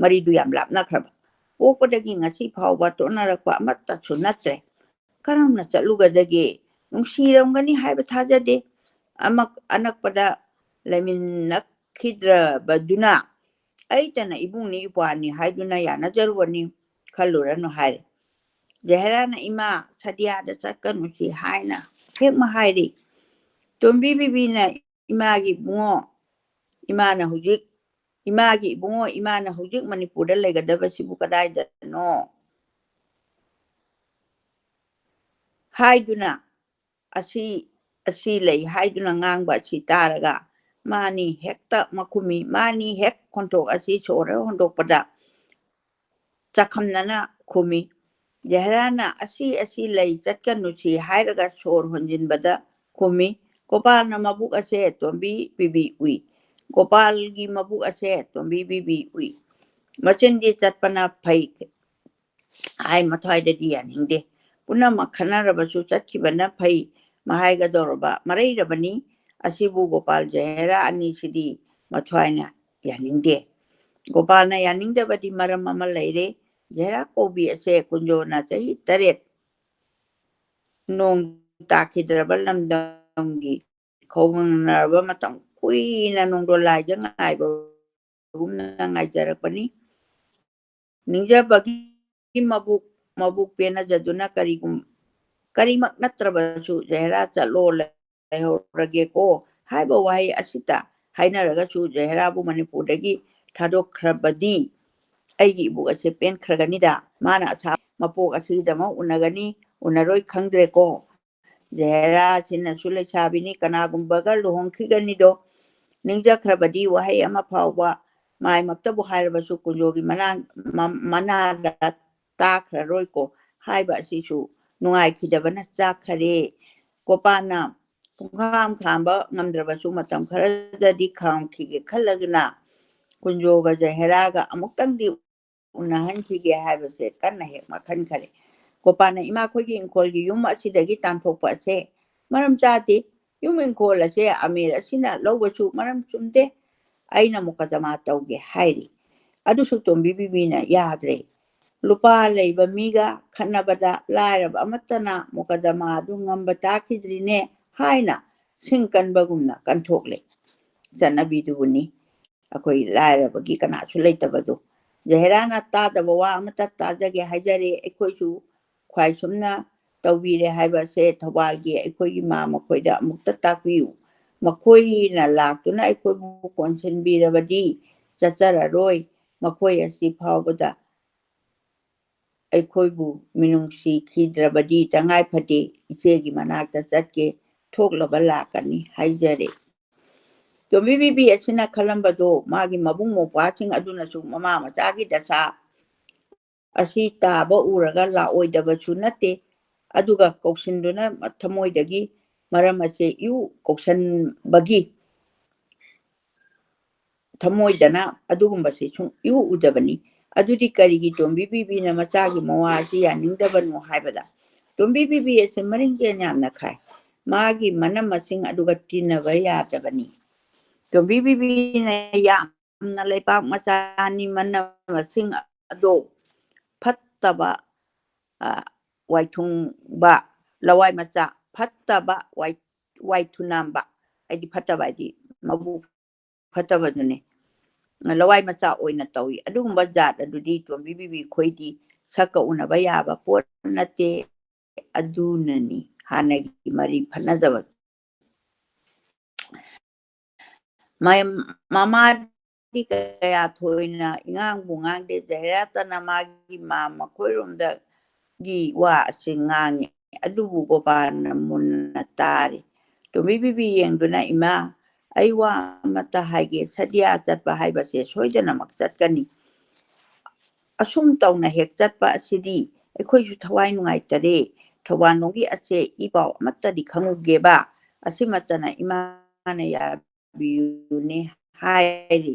Speaker 2: ꯃꯔꯤꯗꯨ ꯌꯥꯝ ꯂꯥꯞꯅꯈ꯭ꯔꯕ ꯄꯣꯛꯄꯗꯒꯤ ꯉꯁꯤ ꯐꯥꯎꯕ ꯇꯣꯠꯅꯔꯛꯄ ꯑꯃꯠꯇꯁꯨ ꯅꯠꯇ꯭ꯔꯦ ꯀꯔꯝꯅ ꯆꯠꯂꯨꯒꯗꯒꯦ ꯅꯨꯡꯁꯤꯔꯝꯒꯅꯤ ꯍꯥꯏꯕ ꯊꯥꯖꯗꯦ ꯑꯅꯛꯄꯗ ꯂꯩꯃꯤꯟꯅꯈꯤꯗ꯭ꯔꯕꯗꯨꯅ ꯑꯩꯇꯅ ꯏꯕꯨꯡꯅꯤ ꯏꯄ꯭ꯋꯥꯅꯤ ꯍꯥꯏꯗꯨꯅ ꯌꯥꯅꯖꯔꯨꯕꯅꯤ ꯈꯜꯂꯨꯔꯅꯨ ꯍꯥꯏꯔꯦ ꯖꯍꯦꯔꯥꯅ ꯏꯃꯥ ꯁꯗꯤꯌꯥꯗ ꯆꯠꯀꯅꯨꯁꯤ ꯍꯥꯏꯅ ꯍꯦꯛ ꯍꯥꯏꯔꯤ ꯇꯣꯝꯕꯤ ꯕꯤꯕꯤꯅ ꯏꯃꯥꯒꯤ ꯏꯕꯨꯡꯉꯣ ꯏꯃꯥꯅ ꯍꯧꯖꯤꯛ ꯃꯅꯤꯄꯨꯔꯗ ꯂꯩꯒꯗꯕꯁꯤꯕꯨ ꯀꯗꯥꯏꯗꯅꯣ ꯍꯥꯏꯗꯨꯅ ꯑꯁꯤ ꯂꯩ ꯍꯥꯏꯗꯨꯅ ꯉꯥꯡꯕ ꯑꯁꯤ ꯇꯥꯔꯒ ꯃꯥꯅꯤ ꯍꯦꯛꯇ ꯃꯈꯨꯝꯃꯤ ꯃꯥꯅꯤ ꯍꯦꯛ ꯈꯣꯟꯊꯣꯛ ꯑꯁꯤ ꯁꯣꯔ ꯍꯣꯟꯗꯣꯛꯄꯗ ꯆꯥꯈꯝꯅꯅ ꯈꯨꯝꯃꯤ ꯖꯍꯦꯔꯥꯅ ꯑꯁꯤ ꯂꯩ ꯆꯠꯀꯅꯨꯁꯤ ꯍꯥꯏꯔꯒ ꯁꯣꯔ ꯍꯣꯟꯖꯤꯟꯕꯗ ꯈꯨꯝꯃꯤ ꯒꯣꯄꯥꯜꯅ ꯃꯕꯨꯛ ꯑꯁꯦ ꯇꯣꯝꯕꯤ ꯕꯤꯕꯤ ꯎꯏ ꯒꯣꯄꯥꯜꯒꯤ ꯃꯕꯨꯛ ꯑꯁꯦ ꯇꯣꯝꯕꯤ ꯕꯤꯕꯤ ꯎꯏ ꯃꯆꯤꯟꯗꯤ ꯆꯠꯄꯅ ꯐꯩ ꯍꯥꯏ ꯃꯊ꯭ꯋꯥꯏꯗꯗꯤ ꯌꯥꯅꯤꯡꯗꯦ ꯄꯨꯝꯅꯃꯛ ꯈꯟꯅꯔꯕꯁꯨ ꯆꯠꯈꯤꯕꯅ ꯐꯩ ꯃꯍꯥꯏꯒꯗꯧꯔꯕ ꯃꯔꯩꯔꯕꯅꯤ ꯑꯁꯤꯕꯨ ꯒꯣꯄꯥꯜ ꯖꯍꯦꯔꯥ ꯑꯅꯤꯁꯤꯗꯤ ꯃꯊ꯭ꯋꯥꯏꯅ ꯌꯥꯅꯤꯡꯗꯦ ꯒꯣꯄꯥꯜꯅ ꯌꯥꯅꯤꯡꯗꯕꯗꯤ ꯃꯔꯝ ꯑꯃ ꯂꯩꯔꯦ ꯖꯍꯦꯔꯥ ꯀꯧꯕꯤ ꯑꯁꯦ ꯀꯨꯟꯖꯣꯅ ꯆꯍꯤ 8 ꯅꯣꯡ ꯇꯥꯈꯤꯗ꯭ꯔꯕ ꯂꯝꯗꯝꯒꯤ ꯈꯧꯒꯪꯅꯔꯕ ꯃꯇꯝ ꯀꯨꯏꯅ ꯅꯣꯡꯗꯣꯜ ꯂꯥꯏꯗ ꯉꯥꯏꯕꯒꯨꯝꯅ ꯉꯥꯏꯖꯔꯛꯄꯅꯤ ꯅꯤꯡꯖꯕꯒꯤ ꯃꯕꯨꯛ ꯄꯦꯟꯅꯖꯗꯨꯅ ꯀꯔꯤꯃꯛ ꯅꯠꯇ꯭ꯔꯕꯁꯨ ꯖꯍꯦꯔꯥ ꯆꯠꯂꯣ ꯂꯩꯍꯧꯔꯒꯦꯀꯣ ꯍꯥꯏꯕ ꯋꯥꯍꯩ ꯑꯁꯤꯇ ꯍꯥꯏꯅꯔꯒꯁꯨ ꯖꯍꯦꯔꯥꯕꯨ ꯃꯅꯤꯄꯨꯔꯗꯒꯤ ꯊꯥꯗꯣꯛꯈ꯭ꯔꯕꯗꯤ ꯑꯩꯒꯤ ꯏꯕꯨꯛ ꯑꯁꯦ ꯄꯦꯟꯈ꯭ꯔꯒꯅꯤꯗ ꯃꯥꯅ ꯑꯁꯥ ꯃꯄꯣꯛ ꯑꯁꯤꯒꯤꯗꯃꯛ ꯎꯅꯒꯅꯤ ꯎꯅꯔꯣꯏ ꯈꯪꯗ꯭ꯔꯦꯀꯣ ꯖꯍꯦꯔꯥ ꯑꯁꯤꯅꯁꯨ ꯂꯩꯁꯥꯕꯤꯅꯤ ꯀꯅꯥꯒꯨꯝꯕꯒ ꯂꯨꯍꯣꯡꯈꯤꯒꯅꯤꯗꯣ ꯅꯤꯡꯖꯈ꯭ꯔꯕꯗꯤ ꯋꯥꯍꯩ ꯑꯃ ꯐꯥꯎꯕ ꯃꯥꯏꯃꯛꯇꯕꯨ ꯍꯥꯏꯔꯕꯁꯨ ꯀꯨꯟꯖꯣꯒꯤ ꯃꯅꯥꯗ ꯇꯥꯈ꯭ꯔꯔꯣꯏꯀꯣ ꯍꯥꯏꯕ ꯑꯁꯤꯁꯨ ꯅꯨꯡꯉꯥꯏꯈꯤꯗꯕꯅ ꯆꯥꯛꯈꯔꯦ ꯒꯣꯄꯥꯜꯅ ꯄꯨꯡꯈꯥꯝ ꯈꯥꯝꯕ ꯉꯝꯗ꯭ꯔꯕꯁꯨ ꯃꯇꯝ ꯈꯔꯗꯗꯤ ꯈꯥꯝꯈꯤꯒꯦ ꯈꯜꯂꯗꯨꯅ ꯀꯨꯟꯖꯣꯒ ꯖꯍꯦꯔꯥꯒ ꯑꯃꯨꯛꯇꯪꯗꯤ ꯎꯅꯍꯟꯈꯤꯒꯦ ꯍꯥꯏꯕꯁꯦ ꯀꯟꯅ ꯍꯦꯛ ꯃꯈꯟꯈꯔꯦ ꯒꯣꯄꯥꯜꯅ ꯏꯃꯥꯈꯣꯏꯒꯤ ꯏꯪꯈꯣꯜꯒꯤ ꯌꯨꯝ ꯑꯁꯤꯗꯒꯤ ꯇꯥꯟꯊꯣꯛꯄ ꯑꯁꯦ ꯃꯔꯝ ꯆꯥꯗꯦ ꯌꯨꯝ ꯏꯪꯈꯣꯜ ꯑꯁꯦ ꯑꯃꯤꯔ ꯑꯁꯤꯅ ꯂꯧꯕꯁꯨ ꯃꯔꯝ ꯆꯨꯝꯗꯦ ꯑꯩꯅ ꯃꯨꯀꯗꯃꯥ ꯇꯧꯒꯦ ꯍꯥꯏꯔꯤ ꯑꯗꯨꯁꯨ ꯇꯣꯝꯕꯤ ꯕꯤꯕꯤꯅ ꯌꯥꯗ꯭ꯔꯦ ꯂꯨꯄꯥ ꯂꯩꯕ ꯃꯤꯒ ꯈꯠꯅꯕꯗ ꯂꯥꯏꯔꯕ ꯑꯃꯠꯇꯅ ꯃꯨꯀꯗꯃꯥ ꯑꯗꯨ ꯉꯝꯕ ꯇꯥꯈꯤꯗ꯭ꯔꯤꯅꯦ ꯍꯥꯏꯅ ꯁꯤꯡ ꯀꯟꯕꯒꯨꯝꯅ ꯀꯟꯊꯣꯛꯂꯦ ꯆꯠꯅꯕꯤꯗꯨꯕꯨꯅꯤ ꯑꯩꯈꯣꯏ ꯂꯥꯏꯔꯕꯒꯤ ꯀꯅꯥꯁꯨ ꯂꯩꯇꯕꯗꯣ ꯖꯍꯦꯔꯥꯅ ꯇꯥꯗꯕ ꯋꯥ ꯑꯃꯠꯇ ꯇꯥꯖꯒꯦ ꯍꯥꯏꯖꯔꯦ ꯑꯩꯈꯣꯏꯁꯨ ꯈ꯭ꯋꯥꯏ ꯁꯨꯝꯅ ꯇꯧꯕꯤꯔꯦ ꯍꯥꯏꯕꯁꯦ ꯊꯧꯕꯥꯜꯒꯤ ꯑꯩꯈꯣꯏꯒꯤ ꯃꯈꯣꯏꯗ ꯑꯃꯨꯛꯇ ꯇꯥꯛꯄꯤꯌꯨ ꯃꯈꯣꯏꯅ ꯂꯥꯛꯇꯨꯅ ꯑꯩꯈꯣꯏꯕꯨ ꯀꯣꯟꯁꯤꯟꯕꯤꯔꯕꯗꯤ ꯆꯠꯆꯔꯔꯣꯏ ꯃꯈꯣꯏ ꯑꯁꯤ ꯐꯥꯎꯕꯗ ꯑꯩꯈꯣꯏꯕꯨ ꯃꯤꯅꯨꯡꯁꯤꯈꯤꯗ꯭ꯔꯕꯗꯤ ꯇꯉꯥꯏ ꯐꯗꯦ ꯏꯆꯦꯒꯤ ꯃꯅꯥꯛꯇ ꯆꯠꯀꯦ ꯊꯣꯛꯂꯕ ꯂꯥꯛꯀꯅꯤ ꯍꯥꯏꯖꯔꯦ ꯇꯣꯝꯕꯤ ꯕꯤꯕꯤ ꯑꯁꯤꯅ ꯈꯜꯂꯝꯕꯗꯣ ꯃꯥꯒꯤ ꯃꯕꯨꯡ ꯃꯧꯄ꯭ꯋꯥꯁꯤꯡ ꯑꯗꯨꯅꯁꯨ ꯃꯃꯥ ꯃꯆꯥꯒꯤ ꯗꯁꯥ ꯑꯁꯤ ꯇꯥꯕ ꯎꯔꯒ ꯂꯥꯛꯑꯣꯏꯗꯕꯁꯨ ꯅꯠꯇꯦ ꯑꯗꯨꯒ ꯀꯧꯁꯤꯟꯗꯨꯅ ꯊꯃꯣꯏꯗꯒꯤ ꯃꯔꯝ ꯑꯁꯦ ꯏꯎ ꯀꯧꯁꯟꯕꯒꯤ ꯊꯃꯣꯏꯗꯅ ꯑꯗꯨꯒꯨꯝꯕꯁꯦ ꯁꯨꯝ ꯏꯎ ꯎꯗꯕꯅꯤ ꯑꯗꯨꯗꯤ ꯀꯔꯤꯒꯤ ꯇꯣꯝꯕꯤ ꯕꯤꯕꯤꯅ ꯃꯆꯥꯒꯤ ꯃꯋꯥ ꯑꯁꯤ ꯌꯥꯅꯤꯡꯗꯕꯅꯣ ꯍꯥꯏꯕꯗ ꯇꯣꯝꯕꯤ ꯕꯤꯕꯤ ꯑꯁꯤ ꯃꯔꯤꯡꯖꯦꯜ ꯌꯥꯝꯅ ꯈꯥꯏ ꯃꯥꯒꯤ ꯃꯅꯝ ꯃꯁꯤꯡ ꯑꯗꯨꯒ ꯇꯤꯟꯅꯕ ꯌꯥꯗꯕꯅꯤ ꯇꯣꯝꯕꯤ ꯕꯤꯕꯤꯅ ꯌꯥꯝꯅ ꯂꯩꯄꯥꯛ ꯃꯆꯥꯅꯤ ꯃꯅꯝ ꯃꯁꯤꯡ ꯑꯗꯣ ꯐꯠꯇꯕ ꯋꯥꯏꯊꯨꯡꯕ ꯂꯋꯥꯏ ꯃꯆꯥ ꯐꯠꯇꯕ ꯋꯥꯏꯊꯨꯅꯥꯝꯕ ꯍꯥꯏꯗꯤ ꯐꯠꯇꯕ ꯍꯥꯏꯗꯤ ꯃꯕꯨꯛ ꯐꯠꯇꯕꯗꯨꯅꯦ ꯂꯋꯥꯏ ꯃꯆꯥ ꯑꯣꯏꯅ ꯇꯧꯏ ꯑꯗꯨꯒꯨꯝꯕ ꯖꯥꯠ ꯑꯗꯨꯗꯤ ꯇꯣꯝꯕꯤ ꯕꯤꯕꯤ ꯈꯣꯏꯗꯤ ꯁꯛꯀ ꯎꯅꯕ ꯌꯥꯕ ꯄꯣꯠ ꯅꯠꯇꯦ ꯑꯗꯨꯅꯅꯤ ꯍꯥꯟꯅꯒꯤ ꯃꯔꯤ ꯐꯠꯅꯖꯕ ꯃꯃꯥꯗꯤ ꯀꯌా ꯊꯣꯏꯅ ꯏꯉꯥꯡꯕꯨ ꯉꯥꯡꯗꯦ ꯖꯍꯦꯔꯥꯇꯅ ꯃꯥꯒꯤ ꯃꯈꯣꯏꯔꯣꯝꯗꯒꯤ ꯋꯥ ꯑꯁꯤ ꯉꯥꯡꯉꯤ ꯑꯗꯨꯕꯨ ꯒꯣꯄꯥꯜꯅ ꯃꯨꯟꯅ ꯇꯥꯔꯤ ꯇꯣꯝꯕꯤ ꯕꯤꯕꯤ ꯌꯦꯡꯗꯨꯅ ꯏꯃꯥ ꯑꯩ ꯋꯥ ꯑꯃꯠꯇ ꯍꯥꯏꯒꯦ ꯁꯗꯤꯌꯥ ꯆꯠꯄ ꯍꯥꯏꯕꯁꯦ ꯁꯣꯏꯗꯅꯃꯛ ꯆꯠꯀꯅꯤ ꯑꯁꯨꯝ ꯇꯧꯅ ꯍꯦꯛ ꯆꯠꯄ ꯑꯁꯤꯗꯤ ꯑꯩꯈꯣꯏꯁꯨ ꯊꯋꯥꯏ ꯅꯨꯡꯉꯥꯏꯇꯔꯦ ꯊꯧꯕꯥꯜꯂꯣꯝꯒꯤ ꯑꯁꯦ ꯏ ꯄꯥꯎ ꯑꯃꯠꯇꯗꯤ ꯈꯪꯉꯨꯒꯦꯕ ꯑꯁꯤꯃꯠꯇꯅ ꯏꯃꯥꯅ ꯌꯥꯕꯤꯌꯨꯅꯦ ꯍꯥꯏꯔꯤ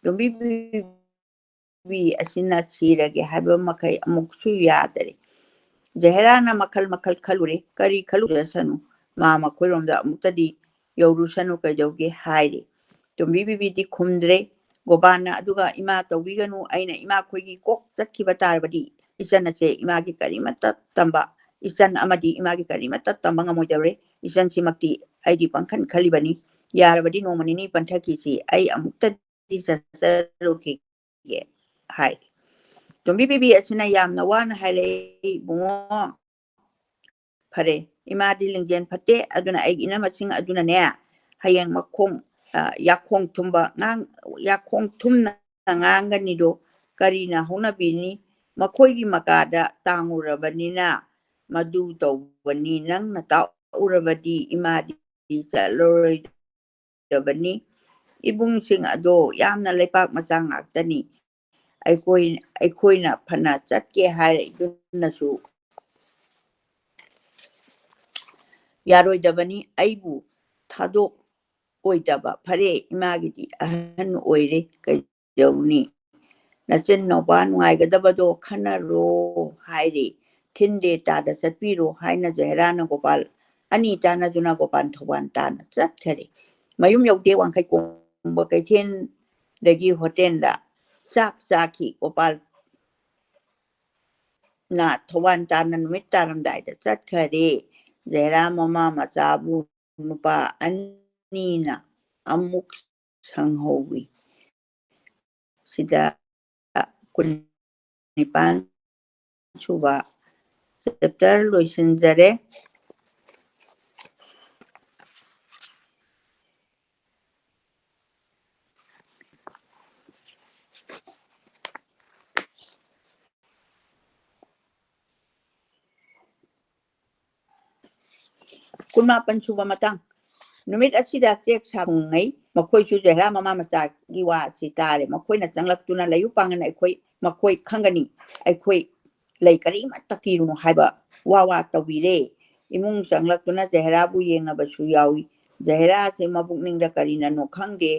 Speaker 2: ꯇꯣꯝꯕꯤ ꯕꯤꯕꯤ ꯑꯁꯤꯅ ꯁꯤꯔꯒꯦ ꯍꯥꯏꯕ ꯃꯈꯩ ꯑꯃꯨꯛꯁꯨ ꯌꯥꯗꯔꯦ ꯖꯍꯦꯔꯥꯅ ꯃꯈꯜ ꯃꯈꯜ ꯈꯜꯂꯨꯔꯦ ꯀꯔꯤ ꯈꯜꯂꯨꯔꯁꯅꯨ ꯃꯈꯣꯏꯔꯣꯝꯗ ꯑꯃꯨꯛꯇꯗꯤ ꯌꯧꯔꯨꯁꯅꯨ ꯀꯩꯗꯧꯒꯦ ꯍꯥꯏꯔꯤ ꯇꯣꯝꯕꯤ ꯕꯤꯕꯤꯗꯤ ꯈꯨꯝꯗ꯭ꯔꯦ ꯒꯣꯄꯥꯜꯅ ꯑꯗꯨꯒ ꯏꯃꯥ ꯇꯧꯕꯤꯒꯅꯨ ꯑꯩꯅ ꯏꯃꯥꯈꯣꯏꯒꯤ ꯀꯣꯛ ꯆꯠꯈꯤꯕ ꯇꯥꯔꯕꯗꯤ ꯏꯆꯟ ꯑꯁꯦ ꯏꯃꯥꯒꯤ ꯀꯔꯤꯃꯠꯇ ꯇꯝꯕ ꯏꯆꯟ ꯑꯃꯗꯤ ꯏꯃꯥꯒꯤ ꯀꯔꯤꯃꯠꯇ ꯇꯝꯕ ꯉꯝꯃꯣꯏꯗꯧꯔꯦ ꯏꯆꯟꯁꯤꯃꯛꯇꯤ ꯑꯩꯗꯤ ꯄꯪꯈꯟ ꯈꯜꯂꯤꯕꯅꯤ ꯌꯥꯔꯕꯗꯤ ꯅꯣꯡꯃ ꯅꯤꯅꯤ ꯄꯟꯊꯈꯤꯁꯤ ꯑꯩ ꯑꯃꯨꯛꯇꯗꯤ ꯆꯠꯆꯔꯨꯈꯤꯒꯦ ꯍꯥꯏ ꯇꯣꯝꯕꯤ ꯕꯤꯕꯤ ꯑꯁꯤꯅ ꯌꯥꯝꯅ ꯋꯥꯅ ꯍꯥꯏꯔꯛꯏ ꯏꯕꯨꯡꯉꯣ ꯐꯔꯦ ꯏꯃꯥꯗꯤ ꯂꯤꯡꯖꯦꯜ ꯐꯠꯇꯦ ꯑꯗꯨꯅ ꯑꯩꯒꯤ ꯏꯅꯝꯃꯁꯤꯡ ꯑꯗꯨꯅꯅꯦ ꯍꯌꯦꯡ ꯌꯥꯈꯣꯡ ꯊꯨꯝꯅ ꯉꯥꯡꯒꯅꯤꯗꯣ ꯀꯔꯤꯅ ꯍꯧꯅꯕꯤꯅꯤ ꯃꯈꯣꯏꯒꯤ ꯃꯀꯥꯗ ꯇꯥꯡꯉꯨꯔꯕꯅꯤꯅ ꯃꯗꯨ ꯇꯧꯕꯅꯤ ꯅꯪꯅ ꯇꯥꯛꯎꯔꯕꯗꯤ ꯏꯃꯥꯗꯤ ꯆꯠꯂꯔꯣꯏꯗꯕꯅꯤ ꯏꯕꯨꯡꯁꯤꯡ ꯑꯗꯣ ꯌꯥꯝꯅ ꯂꯩꯄꯥꯛ ꯃꯆꯥ ꯉꯥꯛꯇꯅꯤ ꯑꯩꯈꯣꯏꯅ ꯐꯅ ꯆꯠꯀꯦ ꯍꯥꯏꯔꯛꯏꯗꯨꯅꯁꯨ ꯌꯥꯔꯣꯏꯗꯕꯅꯤ ꯑꯩꯕꯨ ꯊꯥꯗꯣꯛꯑꯣꯏꯗꯕ ꯐꯔꯦ ꯏꯃꯥꯒꯤꯗꯤ ꯑꯍꯟ ꯑꯣꯏꯔꯦ ꯀꯩꯗꯧꯅꯤ ꯅꯆꯤꯟ ꯅꯧꯄꯥ ꯅꯨꯡꯉꯥꯏꯒꯗꯕꯗꯣ ꯈꯟꯅꯔꯣ ꯍꯥꯏꯔꯤ ꯊꯤꯟꯗꯦ ꯇꯥꯗ ꯆꯠꯄꯤꯔꯣ ꯍꯥꯏꯅ ꯖꯍꯦꯔꯥꯅ ꯒꯣꯄꯥꯜ ꯑꯅꯤ ꯇꯥꯟꯅꯗꯨꯅ ꯒꯣꯄꯥꯜ ꯊꯧꯕꯥꯜ ꯇꯥꯅ ꯆꯠꯈꯔꯦ ꯃꯌꯨꯝ ꯌꯧꯗꯦ ꯋꯥꯡꯈꯩ ꯀꯣꯡꯕ ꯀꯩꯊꯦꯜꯗꯒꯤ ꯍꯣꯇꯦꯜꯗ ꯆꯥꯛ ꯆꯥꯈꯤ ꯒꯣꯄꯥꯜꯅ ꯊꯧꯕꯥꯜ ꯇꯥꯅ ꯅꯨꯃꯤꯠ ꯇꯥꯔꯝꯗꯥꯏꯗ ꯆꯠꯈꯔꯦ ꯖꯍꯦꯔꯥ ꯃꯃꯥ ꯃꯆꯥꯕꯨ ꯅꯨꯄꯥ ꯑꯅꯤꯅ ꯑꯃꯨꯛ ꯁꯪꯍꯧꯋꯤ ꯁꯤꯗ निपान सुबा चैप्टर लोइसिनजरे कुनमापन सुबा मतंग नुमित असिदा चेक साबुंगै मखोइसु जहरा ममा मचा गिवा सितारे मखोइना चंगलक्तुना लयु पांगना अखोइ मखोइ खंगनी अखोइ लै करी मतकीरुनो हाइबा वावा तविरे इमुंग चंगलक्तुना जहराबु येंगबसु यावी जहरा से मबुकनिंगदा करीना नो खंगे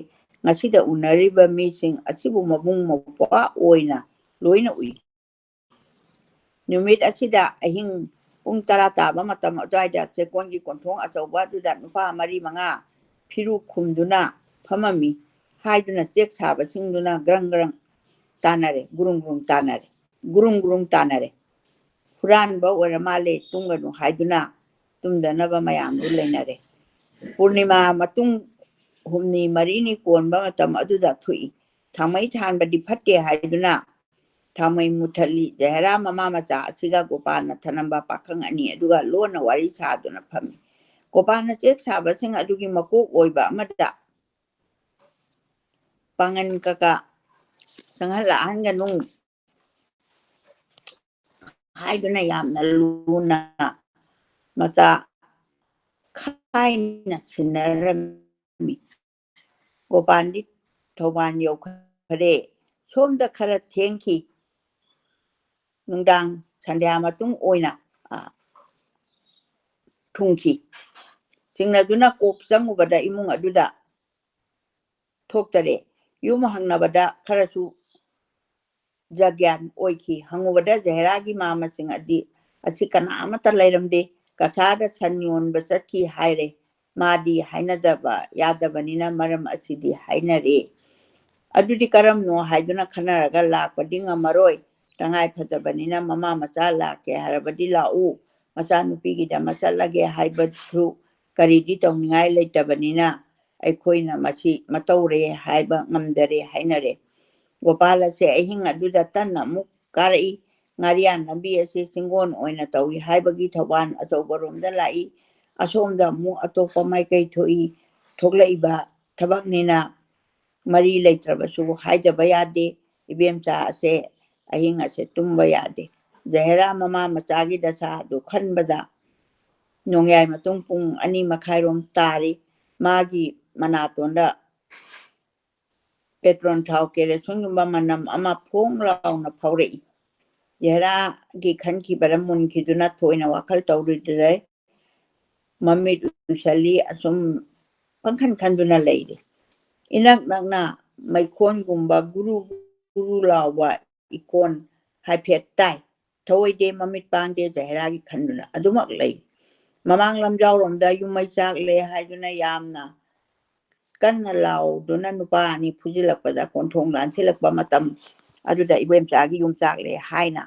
Speaker 2: ngasida unariba mising asibu mabung mapwa oina loina ui numit asida ahing pung tara taba matam adwaida sekongi konthong achauba duda nupa mari manga phiru khumduna phamami haiduna chek saba singduna grang grang tanare gurung gurung tanare huran ba ora male tunganu haiduna tumdana ba mayam du leinare purnima matung humni marini konba matam aduda thui thamai than badi phatte haiduna thamai muthali jehra mama macha asiga gopalna thanamba pakhang ani aduga lona wari chaduna phami gopalna chek saba sing adugi makok oiba amada pangan kaka sanghala hanga nung haiduna yamna luna macha khaina sinarami gopandi thoban yokhare somda khara thengki nungdang sandhya matung oina thungki singna duna kop changubada imung aduda thoktare yum hangnabada kharasu jagyan oiki hangubada jahragi mama sing adi asikana amata lairamde kasada sanyon basaki haire madi hainadaba yadabanina maram asidi hainare adudi karam no haiduna khanaraga lakpadinga maroi tangai phatabanina mama macha lake harabadi lau macha nupigi da macha lage haibadhu karidi tawningai leitabanina aikhoina machi mataure haiba ngamdare hainare gopala se ahing aduda tanna muk karai ngarian nabi ase singon oina tawi haibagi thawan atawbaromda lai asomda mu atopa maikai thoi thoklaiba thabaknina mari leitrabasu haidaba yade ibemcha ase ahing ase tumba yade jahera mama machagi dasa du khanbada nongyai matung pung ani makhairom tari magi manatonda petron thau kele sungumba manam ama phong launa phaurei jahera gi khanki baramun khiduna thoina wakhal tawridre mamit usali asum pangkhan khanduna leide inak nakna maikon gumba guru lawa ikon haiphet tai thoide mamit pangde jahera gi khanduna adumak lei mamang lamjaw romda yumai chak le haiduna yamna kanna law duna nupa ni phujilakpada konthong lan thilakpa matam aduda ibem chagi yum chak le haina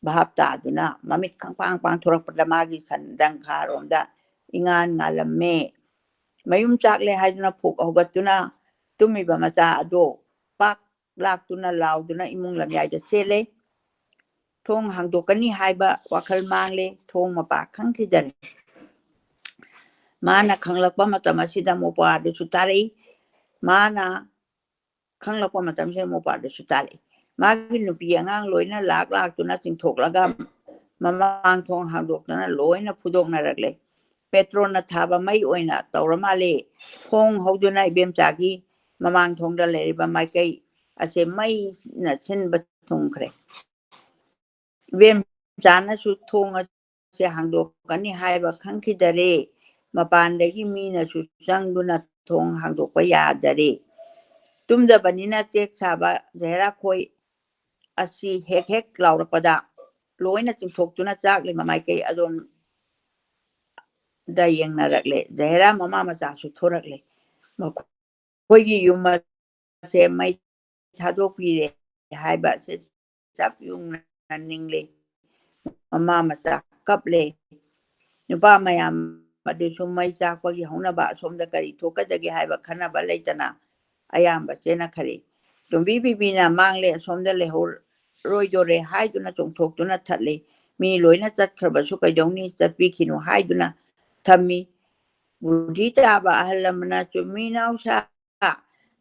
Speaker 2: bahap ta duna mamit khangpang pang thorakpada magi khandang kharomda ingan ngalamme mayum chak le haiduna phuk hogatuna tumiba macha ado pak laktuna lauduna imung lamyai da chele thong hangdokani haiba wakhal mangle thong mapa khangkhidare mana khanglakpa matam asida mopa de sutari mana khanglakpa matam se mopa de sutari magi nupi angang loina lak tuna chingthoklaga mamang thong hangdokna loina phudokna ragle petrona thaba mai oina tawramale thong hoduna ibem chagi mamang thongda leriba maikai ase mai na chinba thongkhre ibem chana su thong ase hangdokani haiba khangkhidare mapandagi mina su changduna thong hangdokpa yadare tumdabanina chek saba jahera khoi asi hek laurapada loina chingthoktuna chakle mamaikai adon da yengnarakle jahera mama macha su thorakle makhoigi yuma se mai thadokpire haiba se chapyung naningle mama macha kaple nupa mayam adu sumai chakpagi haunaba somda kari thokadage haiba khanaba leitana ayamba chena khare tumbi bibina mangle somda lehor ꯔꯣꯏꯗꯣꯔꯦ ꯍꯥꯏꯗꯨꯅ ꯆꯣꯡꯊꯣꯛꯇꯨꯅ ꯊꯠꯂꯤ ꯃꯤ ꯂꯣꯏꯅ ꯆꯠꯈ꯭ꯔꯕꯁꯨ ꯀꯩꯗꯧꯅꯤ ꯆꯠꯄꯤꯈꯤꯅꯨ ꯍꯥꯏꯗꯨꯅ ꯊꯝꯃꯤ ꯕꯨꯙꯤ ꯇꯥꯕ ꯑꯍꯜ ꯂꯃꯟꯅ ꯆꯨꯝꯃꯤ ꯅꯥꯎꯁꯥ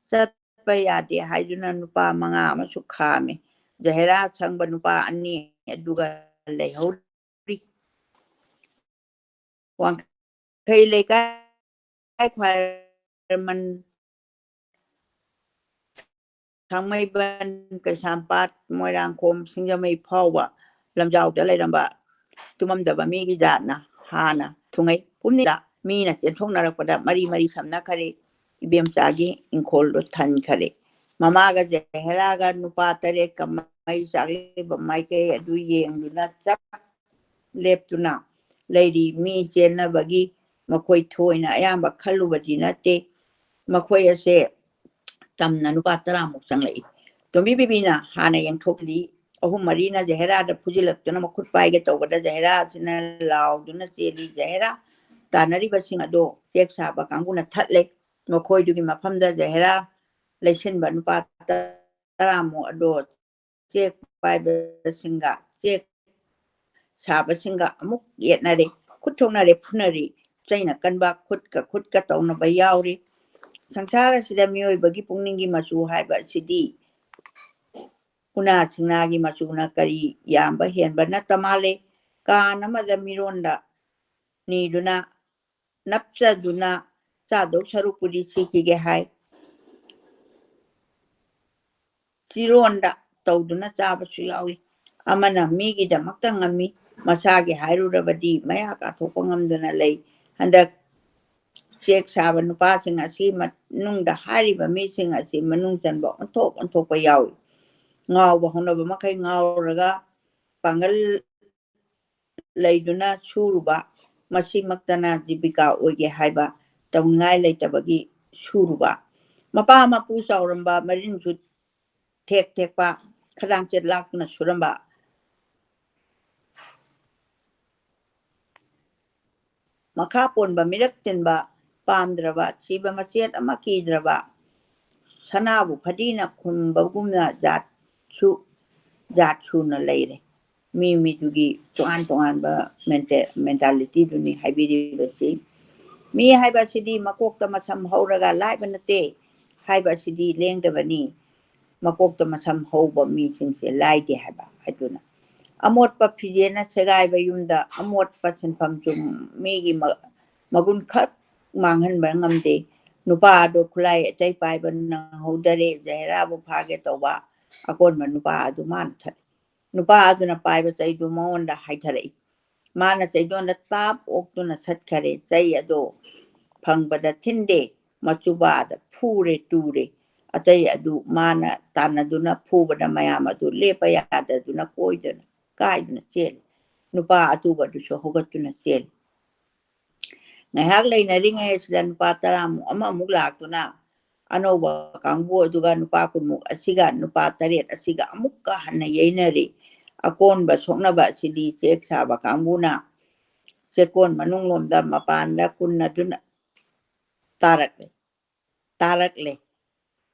Speaker 2: ꯆꯠꯄ ꯌꯥꯗꯦ ꯍꯥꯏꯗꯨꯅ ꯅꯨꯄꯥ 5 ꯑꯃꯁꯨ ꯈꯥꯝꯃꯤ ꯖꯍꯦꯔꯥ ꯁꯪꯕ ꯅꯨꯄꯥ 2 ꯑꯗꯨꯒ ꯂꯩꯍꯧꯔꯤ ꯋꯥꯡꯈꯩ ꯂꯩꯀꯥꯏ ꯈ꯭ꯋꯥꯏꯔꯝꯕꯟ ꯊꯥꯡꯃꯩꯕꯟ ꯀꯩꯁꯥꯝꯄꯥꯠ ꯃꯣꯏꯔꯥꯡꯈꯣꯝ ꯁꯤꯡꯖꯃꯩ ꯐꯥꯎꯕ ꯂꯝꯖꯥꯎꯗ ꯂꯩꯔꯝꯕ ꯇꯨꯝꯃꯝꯗꯕ ꯃꯤꯒꯤ ꯖꯥꯠꯅ ꯍꯥꯟꯅ ꯊꯨꯡꯉꯩ ꯄꯨꯝꯅꯃꯛ ꯃꯤꯅ ꯆꯦꯟꯊꯣꯛꯅꯔꯛꯄꯗ ꯃꯔꯤ ꯁꯝꯅꯈꯔꯦ ꯏꯕꯦꯝꯆꯥꯒꯤ ꯏꯪꯈꯣꯜꯗꯣ ꯊꯟꯈꯔꯦ ꯃꯃꯥꯒ ꯖꯍꯦꯔꯥꯒ ꯅꯨꯄꯥ 3ꯒ ꯃꯩ ꯆꯥꯛꯂꯤꯕ ꯃꯥꯏꯀꯩ ꯑꯗꯨ ꯌꯦꯡꯗꯨꯅ ꯆꯞ ꯂꯦꯞꯇꯨꯅ ꯂꯩꯔꯤ ꯃꯤ ꯆꯦꯟꯅꯕꯒꯤ ꯃꯈꯣꯏ ꯊꯣꯏꯅ ꯑꯌꯥꯝꯕ ꯈꯜꯂꯨꯕꯗꯤ ꯅꯠꯇꯦ ꯃꯈꯣꯏ ꯑꯁꯦ ꯇꯝꯅ ꯅꯨꯄꯥ 10 ꯆꯪꯂꯛꯏ ꯇꯣꯝꯕꯤ ꯕꯤꯕꯤꯅ ꯍꯥꯟꯅ ꯌꯦꯡꯊꯣꯛꯂꯤ 3-4ꯅ ꯖꯍꯦꯔꯥꯗ ꯐꯨꯖꯤꯜꯂꯛꯇꯨꯅ ꯃꯈꯨꯠ ꯄꯥꯏꯒꯦ ꯇꯧꯕꯗ ꯖꯍꯦꯔꯥꯁꯤꯅ ꯂꯥꯎꯗꯨꯅ ꯆꯦꯜꯂꯤ ꯖꯍꯦꯔꯥ ꯇꯥꯟꯅꯔꯤꯕꯁꯤꯡ ꯑꯗꯣ ꯆꯦꯛ ꯁꯥꯕ ꯀꯥꯡꯕꯨꯅ ꯊꯠꯂꯦ ꯃꯈꯣꯏꯗꯨꯒꯤ ꯃꯐꯝꯗ ꯖꯍꯦꯔꯥ ꯂꯩꯁꯤꯟꯕ ꯅꯨꯄꯥ 10 ꯑꯗꯣ ꯆꯦꯛ ꯄꯥꯏꯕꯁꯤꯡꯒ ꯆꯦꯛ ꯁꯥꯕꯁꯤꯡꯒ ꯑꯃꯨꯛ ꯌꯦꯠꯅꯔꯦ ꯈꯨꯠ ꯊꯣꯛꯅꯔꯦ ꯐꯨꯅꯔꯤ ꯆꯩꯅ ꯀꯟꯕ ꯈꯨꯠꯀ ꯇꯧꯅꯕ ꯌꯥꯎꯔꯤ ꯁꯪꯁꯥꯔ ꯑꯁꯤꯗ ꯃꯤꯑꯣꯏꯕꯒꯤ ꯄꯨꯛꯅꯤꯡꯒꯤ ꯃꯆꯨ ꯍꯥꯏꯕ ꯑꯁꯤꯗꯤ ꯎꯅꯥ ꯁꯤꯡꯅꯥꯒꯤ ꯃꯆꯨꯅ ꯀꯔꯤ ꯌꯥꯝꯕ ꯍꯦꯟꯕ ꯅꯠꯇ ꯃꯥꯜꯂꯦ ꯀꯥꯟ ꯑꯃꯗ ꯃꯤꯔꯣꯟꯗ ꯅꯤꯗꯨꯅ ꯅꯞꯆꯗꯨꯅ ꯆꯥꯗꯧ ꯁꯔꯨꯛꯄꯨꯗꯤ ꯁꯤꯈꯤꯒꯦ ꯍꯥꯏ ꯆꯤꯔꯣꯟꯗ ꯇꯧꯗꯨꯅ ꯆꯥꯕꯁꯨ ꯌꯥꯎꯏ ꯑꯃꯅ ꯃꯤꯒꯤꯗꯃꯛꯇ ꯉꯝꯃꯤ ꯃꯁꯥꯒꯤ ꯍꯥꯏꯔꯨꯔꯕꯗꯤ ꯃꯌꯥ ꯀꯥꯊꯣꯛꯄ ꯉꯝꯗꯅ ꯂꯩ ꯍꯟꯗꯛ ꯆꯦꯛ ꯁꯥꯕ ꯅꯨꯄꯥꯁꯤꯡ ꯑꯁꯤ ꯃꯅꯨꯡꯗ ꯍꯥꯏꯔꯤꯕ ꯃꯤꯁꯤꯡ ꯑꯁꯤ ꯃꯅꯨꯡ ꯆꯟꯕ ꯑꯣꯟꯊꯣꯛꯄ ꯌꯥꯎꯏ ꯉꯥꯎꯕ ꯍꯧꯅꯕ ꯃꯈꯩ ꯉꯥꯎꯔꯒ ꯄꯥꯡꯒꯜ ꯂꯩꯗꯨꯅ ꯁꯨꯔꯨꯕ ꯃꯁꯤꯃꯛꯇꯅ ꯖꯤꯕꯤꯀꯥ ꯑꯣꯏꯒꯦ ꯍꯥꯏꯕ ꯇꯧꯅꯤꯡꯉꯥꯏ ꯂꯩꯇꯕꯒꯤ ꯁꯨꯔꯨꯕ ꯃꯄꯥ ꯃꯄꯨ ꯆꯥꯎꯔꯝꯕ ꯃꯔꯤꯟꯁꯨ ꯊꯦꯛꯄ ꯈꯗꯥꯡꯆꯦꯠ ꯂꯥꯛꯇꯨꯅ ꯁꯨꯔꯝꯕ ꯃꯈꯥ ꯄꯣꯟꯕ ꯃꯤꯔꯛ ꯇꯤꯟꯕ ꯄꯥꯝꯗ꯭ꯔꯕ ꯁꯤꯕ ꯃꯆꯦꯠ ꯑꯃ ꯀꯤꯗ꯭ꯔꯕ ꯁꯅꯥꯕꯨ ꯐꯗꯤꯅ ꯈꯨꯝꯕꯒꯨꯝꯅ ꯖꯥꯠ ꯁꯨꯅ ꯂꯩꯔꯦ ꯃꯤꯗꯨꯒꯤ ꯇꯣꯉꯥꯟꯕ ꯃꯦꯟꯇꯥꯂꯤꯇꯤꯗꯨꯅꯤ ꯍꯥꯏꯕꯤꯔꯤꯕꯁꯤ ꯃꯤ ꯍꯥꯏꯕ ꯑꯁꯤꯗꯤ ꯃꯀꯣꯛꯇ ꯃꯁꯝ ꯍꯧꯔꯒ ꯂꯥꯏꯕ ꯅꯠꯇꯦ ꯍꯥꯏꯕ ꯑꯁꯤꯗꯤ ꯂꯦꯡꯗꯕꯅꯤ ꯃꯀꯣꯛꯇ ꯃꯁꯝ ꯍꯧꯕ ꯃꯤꯁꯤꯡꯁꯦ ꯂꯥꯏꯗꯦ ꯍꯥꯏꯕ ꯍꯥꯏꯗꯨꯅ ꯑꯃꯣꯠꯄ ꯐꯤꯖꯦꯅ ꯁꯦꯒꯥꯏꯕ ꯌꯨꯝꯗ ꯑꯃꯣꯠꯄ ꯁꯤꯟꯐꯝꯁꯨ ꯃꯤꯒꯤ ꯃꯒꯨꯟ ꯈꯛ ꯃꯥꯡꯍꯟꯕ ꯉꯝꯗꯦ ꯅꯨꯄꯥ ꯑꯗꯨ ꯈꯨꯠꯂꯥꯏ ꯑꯇꯩ ꯄꯥꯏꯕ ꯅꯪꯍꯧꯗꯔꯦ ꯖꯍꯦꯔꯥꯕꯨ ꯐꯥꯒꯦ ꯇꯧꯕ ꯑꯀꯣꯟꯕ ꯅꯨꯄꯥ ꯑꯗꯨ ꯃꯥꯅ ꯊꯠꯂꯤ ꯅꯨꯄꯥ ꯑꯗꯨꯅ ꯄꯥꯏꯕ ꯆꯩꯗꯨ ꯃꯉꯣꯟꯗ ꯍꯥꯏꯊꯔꯛꯏ ꯃꯥꯅ ꯆꯩꯗꯣꯟꯗ ꯇꯥꯞ ꯑꯣꯛꯇꯨꯅ ꯁꯠꯈꯔꯦ ꯆꯩ ꯑꯗꯣ ꯐꯪꯕꯗ ꯊꯤꯟꯗꯦ ꯃꯆꯨꯕꯥꯗ ꯐꯨꯔꯦ ꯇꯨꯔꯦ ꯑꯇꯩ ꯑꯗꯨ ꯃꯥꯅ ꯇꯥꯟꯅꯗꯨꯅ ꯐꯨꯕꯗ ꯃꯌꯥꯝ ꯑꯗꯨ ꯂꯦꯞꯄ ꯌꯥꯗꯗꯨꯅ ꯀꯥꯏꯗꯨꯅ ꯆꯦꯜꯂꯤ ꯅꯨꯄꯥ ꯑꯇꯨꯕ ꯑꯗꯨꯁꯨ ꯍꯧꯒꯠꯇꯨꯅ ꯆꯦꯜꯂꯤ ꯉꯥꯏꯍꯥꯛ ꯂꯩꯅꯔꯤꯉꯩ ꯑꯁꯤꯗ ꯅꯨꯄꯥ 10 ꯑꯃꯨꯛ ꯂꯥꯛꯇꯨꯅ ꯑꯅꯧꯕ ꯀꯥꯡꯕꯨ ꯑꯗꯨꯒ ꯅꯨꯄꯥ 10 ꯑꯁꯤꯒ ꯅꯨꯄꯥ 9 ꯑꯁꯤꯒ ꯑꯃꯨꯛꯀ ꯍꯟꯅ ꯌꯩꯅꯔꯤ ꯑꯀꯣꯟꯕ ꯁꯣꯛꯅꯕ ꯑꯁꯤꯗꯤ ꯆꯦꯛ ꯁꯥꯕ ꯀꯥꯡꯕꯨꯅ ꯆꯦꯛꯀꯣꯟ ꯃꯅꯨꯡꯂꯣꯝꯗ ꯃꯄꯥꯟꯗ ꯀꯨꯟꯅꯗꯨꯅ ꯇꯥꯔꯛꯂꯦ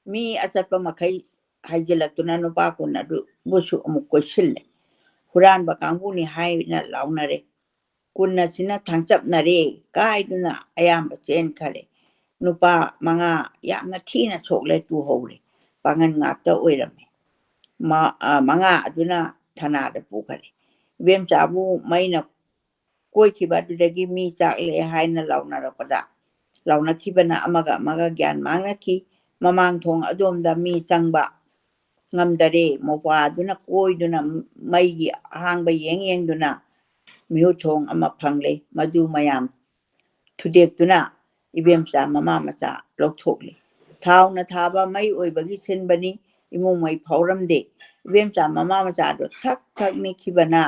Speaker 2: ꯃꯤ ꯑꯆꯠꯄ ꯃꯈꯩ ꯍꯩꯖꯤꯜꯂꯛꯇꯨꯅ ꯅꯨꯄꯥ 10 ꯑꯗꯨꯕꯨꯁꯨ ꯑꯃꯨꯛ ꯀꯣꯏꯁꯤꯜꯂꯦ ꯍꯨꯔꯥꯟꯕ ꯀꯥꯡꯕꯨꯅꯤ ꯍꯥꯏꯅ ꯂꯥꯎꯅꯔꯦ 10 ꯑꯁꯤꯅ ꯊꯥꯡꯆꯞꯅꯔꯦ ꯀꯥꯏꯗꯨꯅ ꯑꯌꯥꯝꯕ ꯆꯦꯟꯈꯔꯦ ꯅꯨꯄꯥ 5 ꯌꯥꯝꯅ ꯊꯤꯅ ꯁꯣꯛꯂꯦ ꯇꯨꯍꯧꯔꯦ ꯄꯥꯡꯒꯟ ꯉꯥꯛꯇ ꯑꯣꯏꯔꯝꯃꯦ 5 ꯑꯗꯨꯅ ꯊꯅꯥꯗ ꯄꯨꯈꯔꯦ ꯏꯕꯦꯝꯆꯥꯕꯨ ꯃꯩꯅ ꯀꯣꯏꯈꯤꯕ ꯑꯗꯨꯗꯒꯤ ꯃꯤ ꯆꯥꯛꯂꯦ ꯍꯥꯏꯅ ꯂꯥꯎꯅꯈꯤꯕꯅ ꯑꯃꯒ ꯒ꯭ꯌꯥꯟ ꯃꯥꯡꯅꯈꯤ ꯃꯃꯥꯡꯊꯣꯡ ꯑꯗꯣꯝꯗ ꯃꯤ ꯆꯪꯕ ꯉꯝꯗꯔꯦ ꯃꯧꯄ꯭ꯋꯥ ꯑꯗꯨꯅ ꯀꯣꯏꯗꯨꯅ ꯃꯩꯒꯤ ꯑꯍꯥꯡꯕ ꯌꯦꯡꯗꯨꯅ ꯃꯤꯍꯨꯠꯊꯣꯡ ꯑꯃ ꯐꯪꯂꯦ ꯃꯗꯨ ꯃꯌꯥꯝ ꯊꯨꯗꯦꯛꯇꯨꯅ ꯏꯕꯦꯝꯆꯥ ꯃꯃꯥ ꯃꯆꯥ ꯂꯧꯊꯣꯛꯂꯤ ꯊꯥꯎꯅ ꯊꯥꯕ ꯃꯩ ꯑꯣꯏꯕꯒꯤ ꯁꯤꯟꯕꯅꯤ ꯏꯃꯨꯡ ꯃꯩ ꯐꯥꯎꯔꯝꯗꯦ ꯏꯕꯦꯝꯆꯥ ꯃꯃꯥ ꯃꯆꯥꯗꯣ ꯊꯛ ꯅꯤꯛꯈꯤꯕꯅ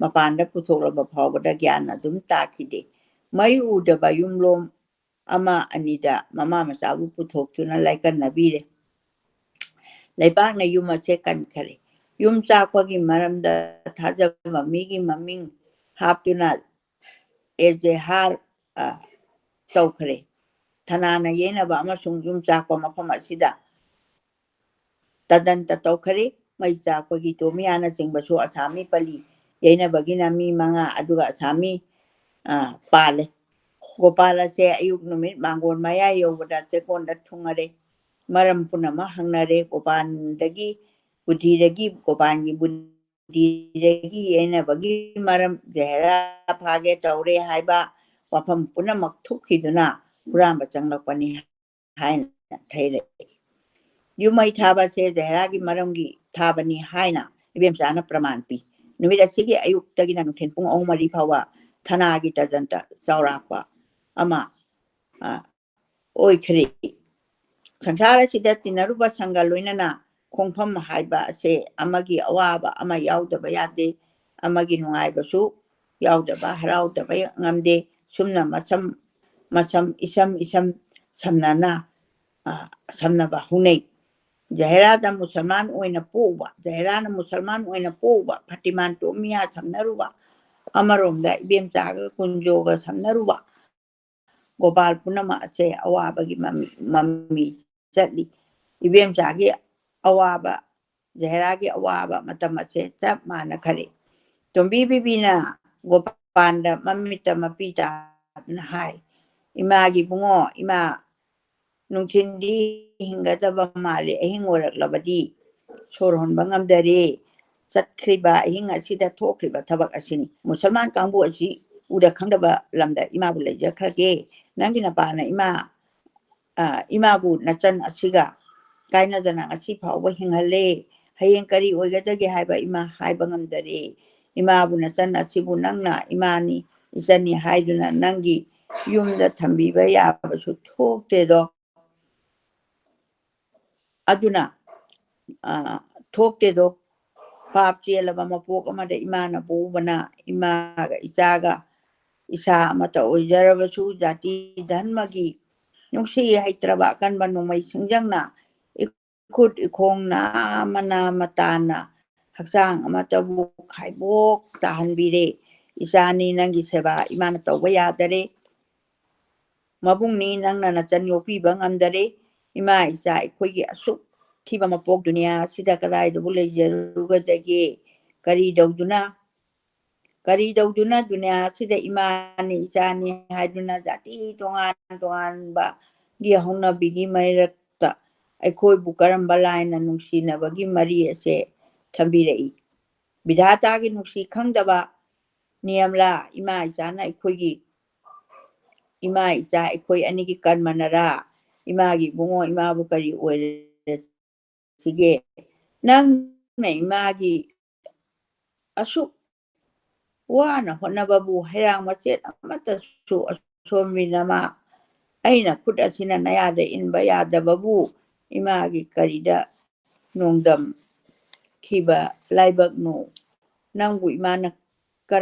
Speaker 2: ꯃꯄꯥꯟꯗ ꯄꯨꯊꯣꯛꯂꯕ ꯐꯥꯎꯕꯗ ꯒ꯭ꯌꯥꯟ ꯑꯗꯨꯝ ꯇꯥꯈꯤꯗꯦ ꯃꯩ ꯎꯗꯕ ꯌꯨꯝꯂꯣꯝ 1-2ꯗ ꯃꯃꯥ ꯃꯆꯥꯕꯨ ꯄꯨꯊꯣꯛꯇꯨꯅ ꯂꯥꯏꯀꯟꯅꯕꯤꯔꯦ ꯂꯩꯕꯥꯛꯅ ꯌꯨꯝ ꯑꯁꯦ ꯀꯟꯈꯔꯦ ꯌꯨꯝ ꯆꯥꯛꯄꯒꯤ ꯃꯔꯝꯗ ꯊꯥꯖꯕ ꯃꯤꯒꯤ ꯃꯃꯤꯡ ꯍꯥꯞꯇꯨꯅ ꯑꯦꯖꯦꯍꯥꯔ ꯇꯧꯈ꯭ꯔꯦ ꯊꯅꯥꯅ ꯌꯩꯅꯕ ꯑꯃꯁꯨꯡ ꯌꯨꯝ ꯆꯥꯛꯄ ꯃꯐꯝ ꯑꯁꯤꯗ ꯇꯗꯟꯇ ꯇꯧꯈꯔꯦ ꯃꯩ ꯆꯥꯛꯄꯒꯤ ꯇꯣꯃꯤꯌꯥꯅꯆꯤꯡꯕꯁꯨ ꯑꯁꯥꯃꯤ ꯄꯜꯂꯤ ꯌꯩꯅꯕꯒꯤꯅ ꯃꯤ 5 ꯑꯗꯨꯒ ꯑꯁꯥꯃꯤ ꯄꯥꯜꯂꯦ ꯒꯣꯄꯥꯜ ꯑꯁꯦ ꯑꯌꯨꯛ ꯅꯨꯃꯤꯠ ꯃꯥꯡꯒꯣꯟ ꯃꯌꯥ ꯌꯧꯕꯗ ꯆꯦꯛꯀꯣꯟꯗ ꯊꯨꯡꯉꯔꯦ ꯃꯔꯝ ꯄꯨꯝꯅꯃꯛ ꯍꯪꯅꯔꯦ ꯒꯣꯄꯥꯜꯗꯒꯤ ꯕꯨꯙꯤꯗꯒꯤ ꯒꯣꯄꯥꯜꯒꯤ ꯕꯨꯙꯤꯗꯒꯤ ꯌꯩꯅꯕꯒꯤ ꯃꯔꯝ ꯖꯍꯦꯔꯥ ꯐꯥꯒꯦ ꯇꯧꯔꯦ ꯍꯥꯏꯕ ꯋꯥꯐꯝ ꯄꯨꯝꯅꯃꯛ ꯊꯨꯛꯈꯤꯗꯨꯅ ꯍꯨꯔꯥꯟꯕ ꯆꯪꯂꯛꯄꯅꯤ ꯍꯥꯏꯅ ꯊꯩꯔꯛꯏ ꯌꯨꯝꯃꯩ ꯊꯥꯕꯁꯦ ꯖꯍꯦꯔꯥꯒꯤ ꯃꯔꯝꯒꯤ ꯊꯥꯕꯅꯤ ꯍꯥꯏꯅ ꯏꯕꯦꯝꯆꯥꯅ ꯄ꯭ꯔꯃꯥꯟ ꯄꯤ ꯅꯨꯃꯤꯠ ꯑꯁꯤꯒꯤ ꯑꯌꯨꯛꯇꯒꯤꯅ ꯅꯨꯡꯊꯤꯜ ꯄꯨꯡ 3-4 ꯐꯥꯎꯕ ꯊꯅꯥꯒꯤ ꯇꯖꯟꯇ ꯆꯥꯎꯔꯥꯛꯄ ꯑꯃ ꯑꯣꯏꯈ꯭ꯔꯦ ꯁꯪꯁꯥꯔ ꯑꯁꯤꯗ ꯇꯤꯟꯅꯔꯨꯕ ꯁꯪꯒ ꯂꯣꯏꯅꯅ ꯈꯣꯡꯐꯝ ꯍꯥꯏꯕ ꯑꯁꯦ ꯑꯃꯒꯤ ꯑꯋꯥꯕ ꯑꯃ ꯌꯥꯎꯗꯕ ꯌꯥꯗꯦ ꯑꯃꯒꯤ ꯅꯨꯡꯉꯥꯏꯕꯁꯨ ꯌꯥꯎꯗꯕ ꯍꯔꯥꯎꯗꯕ ꯉꯝꯗꯦ ꯁꯨꯝꯅ ꯃꯁꯝ ꯏꯁꯝ ꯁꯝꯅꯕ ꯍꯧꯅꯩ ꯖꯍꯦꯔꯥꯅ ꯃꯨꯁꯜꯃꯥꯟ ꯑꯣꯏꯅ ꯄꯣꯛꯎꯕ ꯐꯇꯤꯃꯥꯟ ꯇꯣꯃꯤꯌꯥ ꯁꯝꯅꯔꯨꯕ ꯑꯃꯔꯣꯝꯗ ꯏꯕꯦꯝꯆꯥꯒ ꯀꯨꯟꯖꯣꯒ ꯁꯝꯅꯔꯨꯕ ꯒꯣꯄꯥꯜ ꯄꯨꯝꯅꯃꯛ ꯑꯁꯦ ꯑꯋꯥꯕꯒꯤ ꯃꯃꯤ ꯆꯠꯂꯤ ꯏꯕꯦꯝꯆꯥꯒꯤ ꯑꯋꯥꯕ ꯖꯍꯦꯔꯥꯒꯤ ꯑꯋꯥꯕ ꯃꯇꯝ ꯑꯁꯦ ꯆꯞ ꯃꯥꯟꯅꯈꯔꯦ ꯇꯣꯝꯕꯤ ꯕꯤꯕꯤꯅ ꯒꯣꯄꯥꯜꯗ ꯃꯃꯤꯠꯇ ꯃꯄꯤ ꯇꯥꯗꯨꯅ ꯍꯥꯏ ꯏꯃꯥꯒꯤ ꯕꯨꯡꯉꯣ ꯏꯃꯥ ꯅꯨꯡꯊꯤꯟꯗꯤ ꯍꯤꯡꯒꯗꯕ ꯃꯥꯜꯂꯤ ꯑꯍꯤꯡ ꯑꯣꯏꯔꯛꯂꯕꯗꯤ ꯁꯣꯔ ꯍꯣꯟꯕ ꯉꯝꯗꯔꯦ ꯆꯠꯈ꯭ꯔꯤꯕ ꯑꯍꯤꯡ ꯑꯁꯤꯗ ꯊꯣꯛꯈ꯭ꯔꯤꯕ ꯊꯕꯛ ꯑꯁꯤꯅꯤ ꯃꯨꯁꯜꯃꯥꯟ ꯀꯥꯡꯕꯨ ꯑꯁꯤ ꯎꯗ ꯈꯪꯗꯕ ꯂꯝꯗ ꯏꯃꯥꯕꯨ ꯂꯩꯖꯈ꯭ꯔꯒꯦ ꯅꯪꯒꯤ ꯅꯄꯥꯅ ꯏꯃꯥꯕు ꯅꯆꯟ ꯑꯁꯤꯒ ꯀꯥꯏꯅꯗꯅ ꯉꯁꯤ ꯐꯥꯎꯕ ꯍꯤꯡꯍꯜꯂꯦ ꯍꯌꯦꯡ ꯀꯔꯤ ꯑꯣꯏꯒꯗꯒꯦ ꯍꯥꯏꯕ ꯏꯃꯥ ꯍꯥꯏꯕ ꯉꯝꯗꯔꯦ ꯏꯃꯥꯕꯨ ꯅꯆꯟ ꯑꯁꯤꯕꯨ ꯅꯪꯅ ꯏꯃꯥꯅꯤ ꯏꯆꯟꯅꯤ ꯍꯥꯏꯗꯨꯅ ꯅꯪꯒꯤ ꯌꯨꯝꯗ ꯊꯝꯕꯤꯕ ꯌꯥꯕꯁꯨ ꯊꯣꯛꯇꯦꯗꯣ ꯑꯗꯨꯅ ꯊꯣꯛꯇꯦꯗꯣ ꯄꯥꯞ ꯆꯦꯜꯂꯕ ꯃꯄꯣꯛ ꯑꯃꯗ ꯏꯃꯥꯅ ꯄꯣꯛꯎꯕꯅ ꯏꯃꯥꯒ ꯏꯆꯥꯒ ꯏꯁꯥ ꯑꯃꯠꯇ ꯑꯣꯏꯖꯔꯕꯁꯨ ꯖꯥꯇꯤ ꯙꯔꯃꯒꯤ ꯅꯨꯡꯁꯤ ꯍꯩꯇ꯭ꯔꯕ ꯑꯀꯟꯕ ꯅꯣꯡꯃꯩ ꯁꯤꯡꯖꯪꯅ ꯏꯈꯨꯠ ꯏꯈꯣꯡ ꯅꯥꯝꯃ ꯇꯥꯅ ꯍꯛꯆꯥꯡ ꯑꯃꯠꯇꯕꯨ ꯈꯥꯏꯕꯣꯛ ꯇꯥꯍꯟꯕꯤꯔꯦ ꯏꯆꯥꯅꯤ ꯅꯪꯒꯤ ꯁꯦꯕꯥ ꯏꯃꯥꯅ ꯇꯧꯕ ꯌꯥꯗꯔꯦ ꯃꯕꯨꯡꯅꯤ ꯅꯪꯅ ꯅꯆꯟ ꯌꯣꯛꯄꯤꯕ ꯉꯝꯗꯔꯦ ꯏꯃꯥ ꯏꯆꯥ ꯑꯩꯈꯣꯏꯒꯤ ꯑꯁꯨꯛ ꯊꯤꯕ ꯃꯄꯣꯛ ꯗꯨꯅꯤꯌꯥ ꯑꯁꯤꯗ ꯀꯗꯥꯏꯗꯕꯨ ꯂꯩꯖꯔꯨꯒꯗꯒꯦ ꯀꯔꯤꯗꯧꯗꯨꯅ ꯗꯨꯅꯤꯌꯥ ꯑꯁꯤꯗ ꯏꯃꯥꯅꯤ ꯏꯆꯥꯅꯤ ꯍꯥꯏꯗꯨꯅ ꯖꯥꯇꯤ ꯇꯣꯉꯥꯟꯕꯒꯤ ꯍꯧꯅꯕꯤꯒꯤ ꯃꯔꯛꯇ ꯑꯩꯈꯣꯏꯕꯨ ꯀꯔꯝꯕ ꯂꯥꯏꯅ ꯅꯨꯡꯁꯤꯅꯕꯒꯤ ꯃꯔꯤ ꯑꯁꯦ ꯊꯝꯕꯤꯔꯛꯏ ꯕꯤꯙꯥꯇꯥꯒꯤ ꯅꯨꯡꯁꯤ ꯈꯪꯗꯕ ꯅꯤꯌꯝꯂꯥ ꯏꯃꯥ ꯏꯆꯥ ꯑꯩꯈꯣꯏ ꯑꯅꯤꯒꯤ ꯀꯔꯃꯅꯔꯥ ꯏꯃꯥꯒꯤ ꯏꯕꯨꯡꯉꯣ ꯏꯃꯥꯕꯨ ꯀꯔꯤ ꯑꯣꯏꯔꯁꯤꯒꯦ ꯅꯪꯅ ꯏꯃꯥꯒꯤ ꯑꯁꯨꯛ ꯋꯥꯅ ꯍꯣꯠꯅꯕꯕꯨ ꯍꯩꯔꯥꯡ ꯃꯆꯦꯠ ꯑꯃꯠꯇꯁꯨ ꯑꯁꯣꯟꯕꯤꯅꯃꯥ ꯑꯩꯅ ꯈꯨꯠ ꯑꯁꯤꯅ ꯅꯌꯥꯗ ꯏꯟꯕ ꯌꯥꯗꯕꯕꯨ ꯏꯃꯥꯒꯤ ꯀꯔꯤꯗ ꯅꯣꯡꯗꯝꯈꯤꯕ ꯂꯥꯏꯕꯛꯅꯣ ꯅꯪꯕꯨ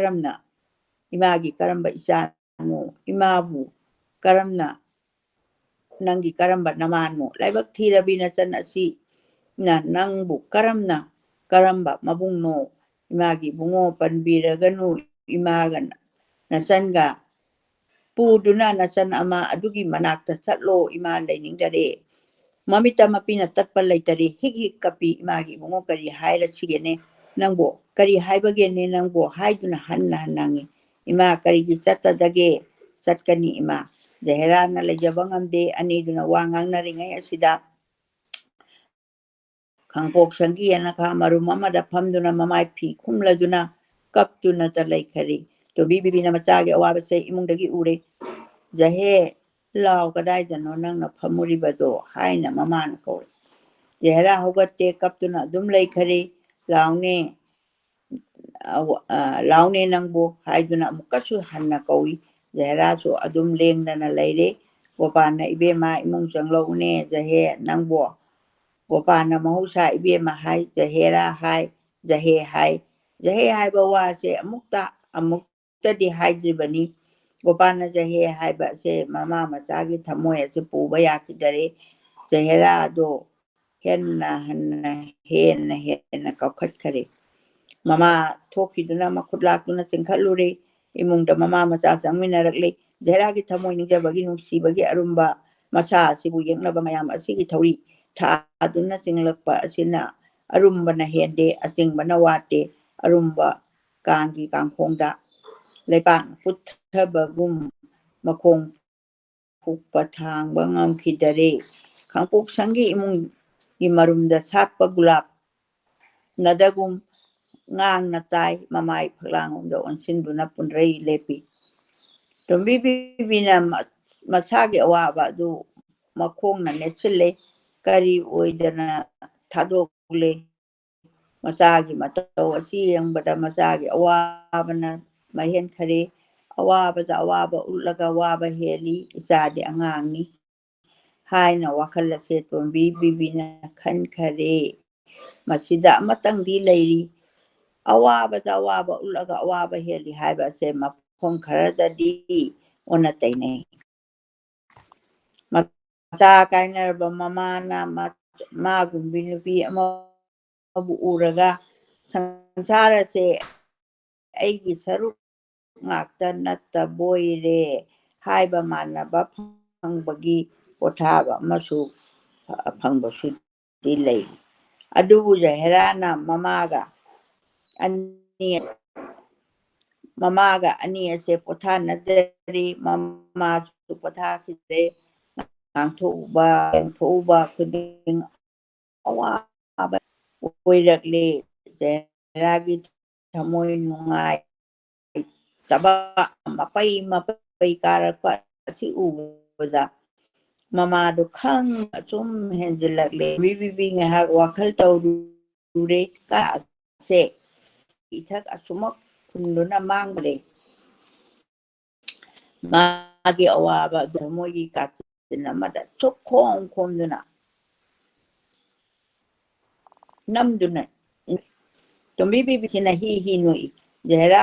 Speaker 2: ꯏꯃꯥꯒꯤ ꯀꯔꯝꯕ ꯏꯆꯥꯅꯣ ꯏꯃꯥꯕꯨ ꯅꯪꯒꯤ ꯀꯔꯝꯕ ꯅꯃꯥꯅꯣ ꯂꯥꯏꯕꯛ ꯊꯤꯔꯕꯤ ꯅꯆꯟ ꯑꯁꯤꯅ ꯅꯪꯕꯨ ꯀꯔꯝꯕ ꯃꯕꯨꯡꯅꯣ ꯏꯃꯥꯒꯤ ꯏꯕꯨꯡꯉꯣ ꯄꯟꯕꯤꯔꯒꯅꯨ ꯏꯃꯥꯒ ꯅꯆꯟꯒ ꯄꯨꯗꯨꯅ ꯅꯆꯟ ꯑꯃ ꯑꯗꯨꯒꯤ ꯃꯅꯥꯛꯇ ꯆꯠꯂꯣ ꯏꯃꯥ ꯂꯩꯅꯤꯡꯗꯔꯦ ꯃꯃꯤꯠꯇ ꯃꯄꯤꯅ ꯇꯠꯄ ꯂꯩꯇꯔꯦ ꯍꯤꯛ ꯀꯞꯄꯤ ꯏꯃꯥꯒꯤ ꯏꯕꯨꯡꯉꯣ ꯀꯔꯤ ꯍꯥꯏꯔꯁꯤꯒꯦꯅꯦ ꯅꯪꯕꯨ ꯀꯔꯤ ꯍꯥꯏꯕꯒꯦꯅꯦ ꯅꯪꯕꯨ ꯍꯥꯏꯗꯨꯅ ꯍꯟꯅ ꯍꯪꯉꯤ ꯏꯃꯥ ꯀꯔꯤꯒꯤ ꯆꯠꯇꯗꯒꯦ ꯆꯠꯀꯅꯤ ꯏꯃꯥ ꯖꯍꯦꯔꯥꯅ ꯂꯩꯖꯕ ꯉꯝꯗꯦ ꯑꯅꯤꯗꯨꯅ ꯋꯥ ꯉꯥꯡꯅꯔꯤꯉꯩ ꯑꯁꯤꯗ ꯈꯥꯡꯄꯣꯛ ꯁꯪꯒꯤ ꯌꯦꯅꯈꯥ ꯃꯔꯨꯝ ꯑꯃꯗ ꯐꯝꯗꯨꯅ ꯃꯃꯥꯏ ꯐꯤ ꯈꯨꯝꯂꯗꯨꯅ ꯀꯞꯇꯨꯅꯇ ꯂꯩꯈꯔꯤ ꯇꯣꯝꯕꯤ ꯕꯤꯕꯤꯅ ꯃꯆꯥꯒꯤ ꯑꯋꯥꯕꯁꯦ ꯏꯃꯨꯡꯗꯒꯤ ꯎꯔꯦ ꯖꯍꯦ ꯂꯥꯎ ꯀꯗꯥꯏꯗꯅꯣ ꯅꯪꯅ ꯐꯝꯃꯨꯔꯤꯕꯗꯣ ꯍꯥꯏꯅ ꯃꯃꯥꯅ ꯀꯧꯔꯤ ꯖꯍꯦꯔꯥ ꯍꯧꯒꯠꯇꯦ ꯀꯞꯇꯨꯅ ꯑꯗꯨꯝ ꯂꯩꯈꯔꯤ ꯂꯥꯎꯅꯦ ꯅꯪꯕꯨ ꯍꯥꯏꯗꯨꯅ ꯑꯃꯨꯛꯀꯁꯨ ꯍꯟꯅ ꯀꯧꯏ ꯖꯍꯦꯔꯥꯁꯨ ꯑꯗꯨꯝ ꯂꯦꯡꯗꯅ ꯂꯩꯔꯦ ꯒꯣꯄꯥꯜꯅ ꯏꯕꯦꯝꯃ ꯏꯃꯨꯡ ꯆꯪꯂꯛꯎꯅꯦ ꯖꯍꯦ ꯅꯪꯕꯨ ꯒꯣꯄꯥꯜꯅ ꯃꯍꯧꯁꯥ ꯏꯕꯦꯝꯃ ꯍꯥꯏ ꯖꯍꯦꯔꯥ ꯍꯥꯏ ꯖꯍꯦ ꯍꯥꯏꯕ ꯋꯥꯁꯦ ꯑꯃꯨꯛꯇꯗꯤ ꯍꯥꯏꯗ꯭ꯔꯤꯕꯅꯤ ꯒꯣꯄꯥꯜꯅ ꯖꯍꯦ ꯍꯥꯏꯕ ꯑꯁꯦ ꯃꯃꯥ ꯃꯆꯥꯒꯤ ꯊꯃꯣꯏ ꯑꯁꯤ ꯄꯨꯕ ꯌꯥꯈꯤꯗꯔꯦ ꯖꯍꯦꯔꯥꯗꯣ ꯍꯦꯟꯅ ꯀꯥꯎꯈꯠꯈꯔꯦ ꯃꯃꯥ ꯊꯣꯛꯈꯤꯗꯨꯅ ꯃꯈꯨꯠ ꯂꯥꯛꯇꯨꯅ ꯆꯤꯡꯈꯠꯂꯨꯔꯦ ꯏꯃꯨꯡꯗ ꯃꯃꯥ ꯃꯆꯥ ꯆꯪꯃꯤꯟꯅꯔꯛꯂꯤ ꯖꯍꯦꯔꯥꯒꯤ ꯊꯃꯣꯏ ꯅꯤꯡꯖꯕꯒꯤ ꯅꯨꯡꯁꯤꯕꯒꯤ ꯑꯔꯨꯝꯕ ꯃꯁꯥ ꯑꯁꯤꯕꯨ ꯌꯦꯛꯅꯕ ꯃꯌꯥꯝ ꯑꯁꯤꯒꯤ ꯊꯧꯔꯤ ꯊꯥꯗꯨꯅ ꯆꯤꯡꯂꯛꯄ ꯑꯁꯤꯅ ꯑꯔꯨꯝꯕꯅ ꯍꯦꯟꯗꯦ ꯑꯆꯤꯡꯕꯅ ꯋꯥꯠꯇꯦ ꯑꯔꯨꯝꯕ ꯀꯥꯡꯒꯤ ꯀꯥꯡꯈꯣꯡꯗ ꯂꯩꯕꯥꯛꯅ ꯄꯨꯊꯕꯒꯨꯝ ꯃꯈꯣꯡ ꯐꯨꯛꯄ ꯊꯥꯡꯕ ꯉꯝꯈꯤꯗꯔꯦ ꯈꯥꯡꯄꯣꯛꯁꯪꯒꯤ ꯏꯃꯨꯡꯒꯤ ꯃꯔꯨꯝꯗ ꯁꯥꯠꯄ ꯒꯨꯂꯥꯞ ꯅꯗꯒꯨꯝ ꯉꯥꯡꯅ ꯇꯥꯏ ꯃꯃꯥꯏ ꯐꯛꯂꯥꯡꯂꯣꯝꯗ ꯑꯣꯟꯁꯤꯟꯗꯨꯅ ꯄꯨꯟꯗ꯭ꯔꯩ ꯂꯦꯞꯄꯤ ꯇꯣꯝꯕꯤ ꯕꯤꯕꯤꯅ ꯃꯁꯥꯒꯤ ꯑꯋꯥꯕ ꯑꯗꯨ ꯃꯈꯣꯡꯅ ꯅꯦꯠꯁꯤꯜꯂꯦ ꯀꯔꯤ ꯑꯣꯏꯗꯅ ꯊꯥꯗꯣꯛꯂꯦ ꯃꯆꯥꯒꯤ ꯃꯇꯧ ꯑꯁꯤ ꯌꯦꯡꯕꯗ ꯃꯆꯥꯒꯤ ꯑꯋꯥꯕꯅ ꯃꯍꯦꯟꯈꯔꯦ ꯑꯋꯥꯕꯗ ꯑꯋꯥꯕ ꯎꯠꯂꯒ ꯋꯥꯕ ꯍꯦꯜꯂꯤ ꯏꯆꯥꯗꯤ ꯑꯉꯥꯡꯅꯤ ꯍꯥꯏꯅ ꯋꯥꯈꯜ ꯑꯁꯦ ꯇꯣꯝꯕꯤ ꯕꯤꯕꯤꯅ ꯈꯟꯈꯔꯦ ꯃꯁꯤꯗ ꯑꯃꯇꯪꯗꯤ ꯂꯩꯔꯤ ꯑꯋꯥꯕꯗ ꯑꯋꯥꯕ ꯎꯠꯂꯒ ꯑꯋꯥꯕ ꯍꯦꯜꯂꯤ ꯍꯥꯏꯕ ꯑꯁꯦ ꯃꯐꯝ ꯈꯔꯗꯗꯤ ꯑꯣꯟꯅ ꯇꯩꯅꯩ ꯃꯆꯥ ꯀꯥꯏꯅꯔꯕ ꯃꯃꯥꯅ ꯃꯥꯒꯨꯝꯕꯤ ꯅꯨꯄꯤ ꯑꯃꯕꯨ ꯎꯔꯒ ꯁꯪꯁꯥꯔ ꯑꯁꯦ ꯑꯩꯒꯤ ꯁꯔꯨꯛ ꯉꯥꯛꯇ ꯅꯠꯇꯕꯣꯏꯔꯦ ꯍꯥꯏꯕ ꯃꯥꯟꯅꯕ ꯐꯪꯕꯒꯤ ꯄꯣꯊꯥꯕ ꯑꯃꯁꯨ ꯐꯪꯕꯁꯨꯗꯤ ꯂꯩ ꯑꯗꯨꯕꯨ ꯖꯍꯦꯔꯥꯅ ꯃꯃꯥꯒ ꯑꯅꯤ ꯑꯁꯦ ꯄꯣꯊꯥꯅꯗ꯭ꯔꯤ ꯃꯃꯥꯁꯨ ꯄꯣꯊꯥꯈꯤꯗ꯭ꯔꯦ ꯉꯥꯡꯊꯣꯛꯎꯕ ꯌꯦꯡꯊꯣꯛꯎꯕ ꯈꯨꯗꯤꯡ ꯑꯋꯥꯕ ꯑꯣꯏꯔꯛꯂꯦ ꯖꯍꯦꯔꯥꯒꯤ ꯊꯃꯣꯏ ꯅꯨꯡꯉꯥꯏ ꯇꯕ ꯃꯄꯩ ꯀꯥꯔꯛꯄ ꯑꯁꯤ ꯎꯕꯗ ꯃꯃꯥꯗꯨ ꯈꯪꯅ ꯁꯨꯝ ꯍꯦꯟꯖꯤꯜꯂꯛꯂꯦ ꯕꯤꯕꯤ ꯉꯥꯏꯍꯥꯛ ꯋꯥꯈꯜ ꯇꯧꯔꯨꯔꯦ ꯀꯥꯁꯦ ꯏꯊꯛ ꯑꯁꯨꯃꯛ ꯈꯨꯟꯗꯨꯅ ꯃꯥꯡꯕꯂꯦ ꯃꯥꯒꯤ ꯑꯋꯥꯕ ꯊꯃꯣꯏꯒꯤ ꯀꯥꯆꯤꯟ ꯑꯃꯗ ꯁꯨꯛ ꯈꯣꯝꯗꯨꯅ ꯅꯝꯗꯨꯅ ꯇꯣꯝꯕꯤ ꯕꯤꯕꯤꯁꯤꯅ ꯍꯤ ꯅꯣꯛꯏ ꯖꯍꯦꯔꯥ